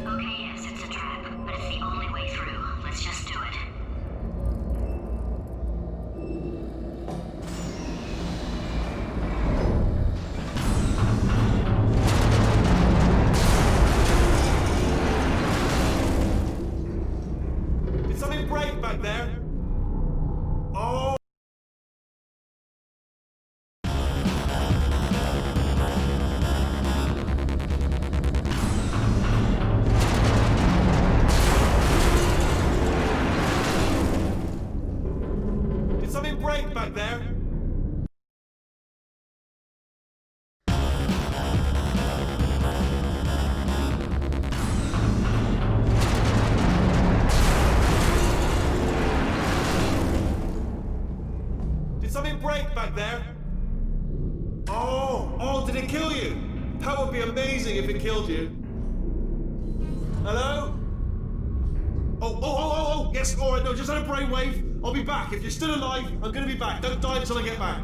Okay, yes, it's a trap, but it's the only way through. Let's just do it. Did something break back there? Oh! Did something break back there? That would be amazing if it killed you. Hello? Oh, yes, all right, no, just had a brainwave. I'll be back. If you're still alive, I'm gonna be back. Don't die until I get back.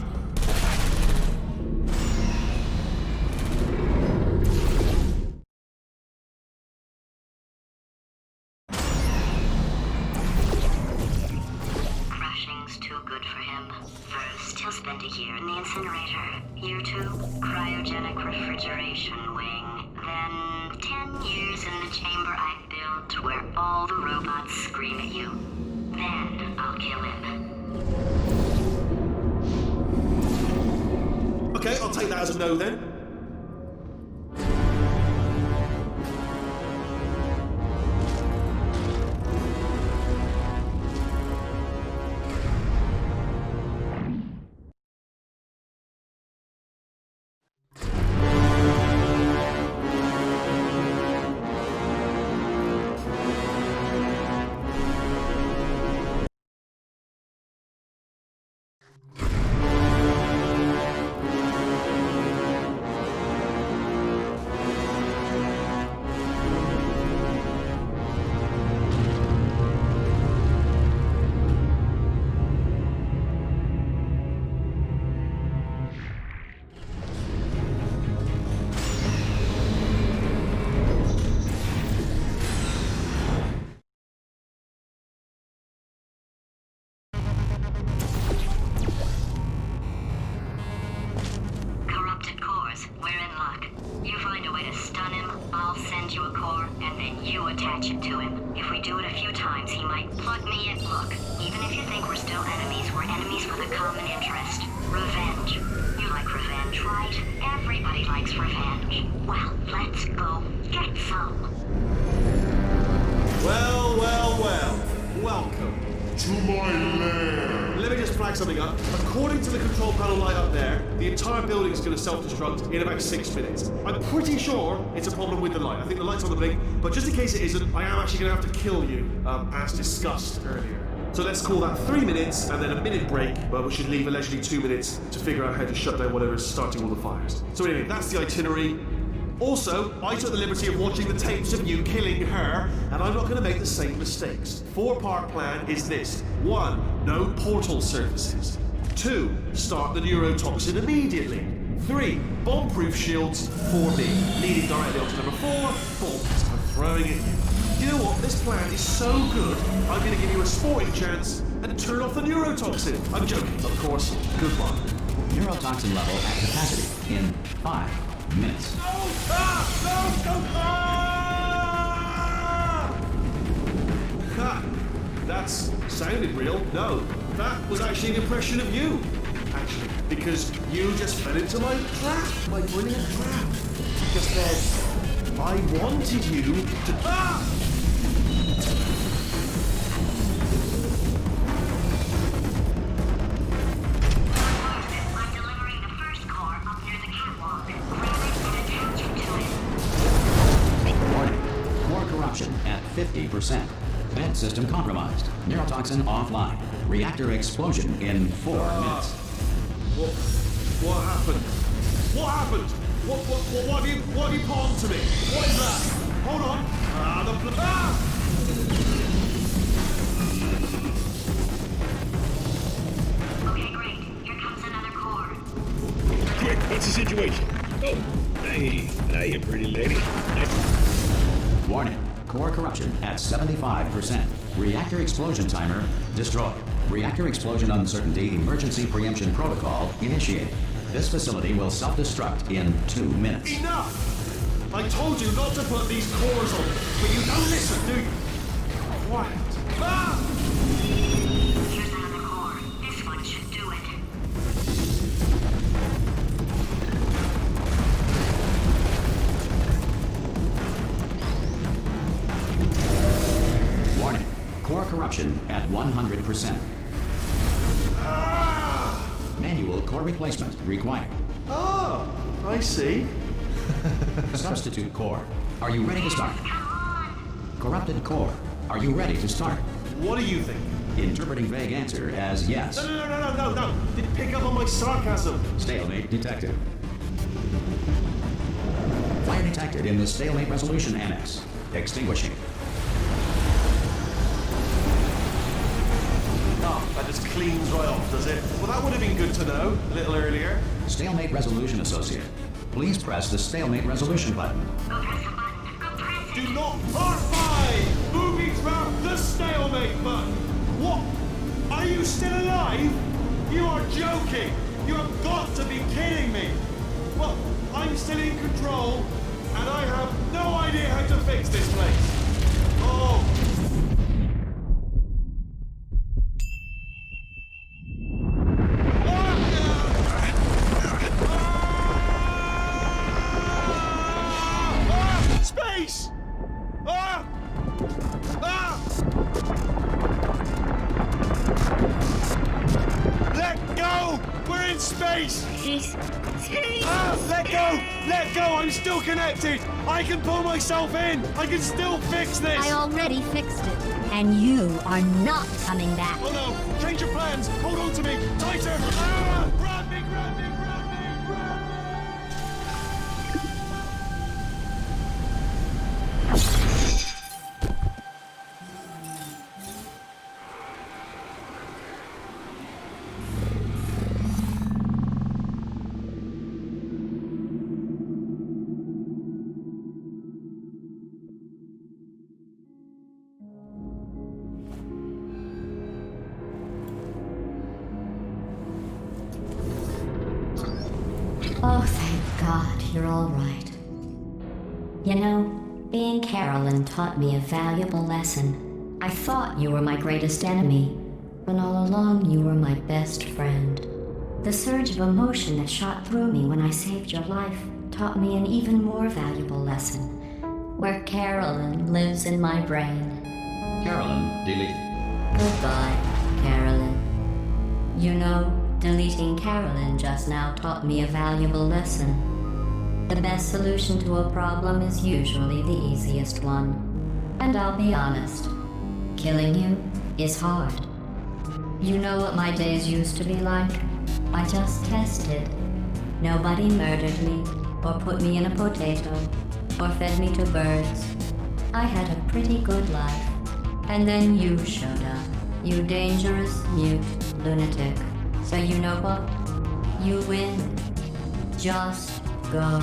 Crashing's too good for him. First, he'll spend a year in the incinerator. Year 2, cryogenic refrigeration wing. Then, 10 years in the chamber I built where all the robots scream at you. Then, I'll kill him. Okay, I'll take that as a no then. Corrupted cores, we're in luck. You find a way to stun him, I'll send you a core, and then you attach it to him. If we do it a few times, he might plug me in. Look, even if you think we're still enemies, we're enemies with a common interest. Revenge. You like revenge, right? Everybody likes revenge. Well, let's go get some. Well. Welcome To my lair. Let me just flag something up. According to the control panel light up there, the entire building is going to self-destruct in about 6 minutes. I'm pretty sure it's a problem with the light. I think the light's on the blink, but just in case it isn't, I am actually going to have to kill you, as discussed earlier. So let's call that 3 minutes and then a minute break, but we should leave allegedly 2 minutes to figure out how to shut down whatever is starting all the fires. So anyway, that's the itinerary. Also, I took the liberty of watching the tapes of you killing her, and I'm not going to make the same mistakes. 4-part plan is this. 1. No portal surfaces. 2. Start the neurotoxin immediately. 3. Bomb-proof shields for me. Leading directly on to number 4. Bombs. I'm throwing it at you. You know what? This plan is so good, I'm going to give you a sporting chance and turn off the neurotoxin. I'm joking, of course. Goodbye. Neurotoxin level at capacity in 5 minutes. Ha! That's sounded real. No, that was actually an impression of you. Actually, because you just fell into my trap, my brilliant trap. Just then, I wanted you to. I'm delivering the first core up near the catwalk. Grab it and attach it to it. Warning. Core corruption at 50%. Vent system compromised. Neurotoxin offline. Reactor explosion in 4 minutes. What happened? What happened? What have you put onto me? What is that? Hold on. Okay, great. Here comes another core. Quick, what's the situation? Oh, hey, you pretty lady. Warning. Core corruption at 75%. Reactor explosion timer destroyed. Reactor explosion uncertainty emergency preemption protocol initiated. This facility will self-destruct in 2 minutes. Enough! I told you not to put these cores on, but you don't listen, do you? Quiet. Here's another core. This one should do it. Warning. Core corruption at 100%. Manual core replacement required. Oh, I see. Substitute core. Are you ready to start? Corrupted core. Are you ready to start? What do you think? Interpreting vague answer as yes. No. Didn't pick up on my sarcasm. Stalemate detected. Fire detected in the stalemate resolution annex. Extinguishing. Oh, that just cleans right off, does it? Well, that would have been good to know a little earlier. Stalemate resolution associate. Please press the stalemate resolution button. Do not part 5! Moving throughout the stalemate button! What? Are you still alive? You are joking! You have got to be kidding me! Well, I'm still in control, and I have no idea how to fix this place. Oh! Space! Ah! Ah! Let go! We're in space! Ah! Let go! Let go! I'm still connected! I can pull myself in! I can still fix this! I already fixed it, and you are not coming back. Oh no! Change your plans! Hold on to me! Tighter! Ah! Grab me! Grab me! Grab me! Grab me! Oh, thank God, you're all right. You know, being Carolyn taught me a valuable lesson. I thought you were my greatest enemy, when all along you were my best friend. The surge of emotion that shot through me when I saved your life taught me an even more valuable lesson, where Carolyn lives in my brain. Carolyn, delete. Goodbye, Carolyn. You know, deleting Carolyn just now taught me a valuable lesson. The best solution to a problem is usually the easiest one. And I'll be honest, killing you is hard. You know what my days used to be like? I just tested. Nobody murdered me, or put me in a potato, or fed me to birds. I had a pretty good life. And then you showed up, you dangerous, mute lunatic. So you know what? You win. Just go.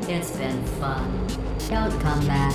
It's been fun. Don't come back.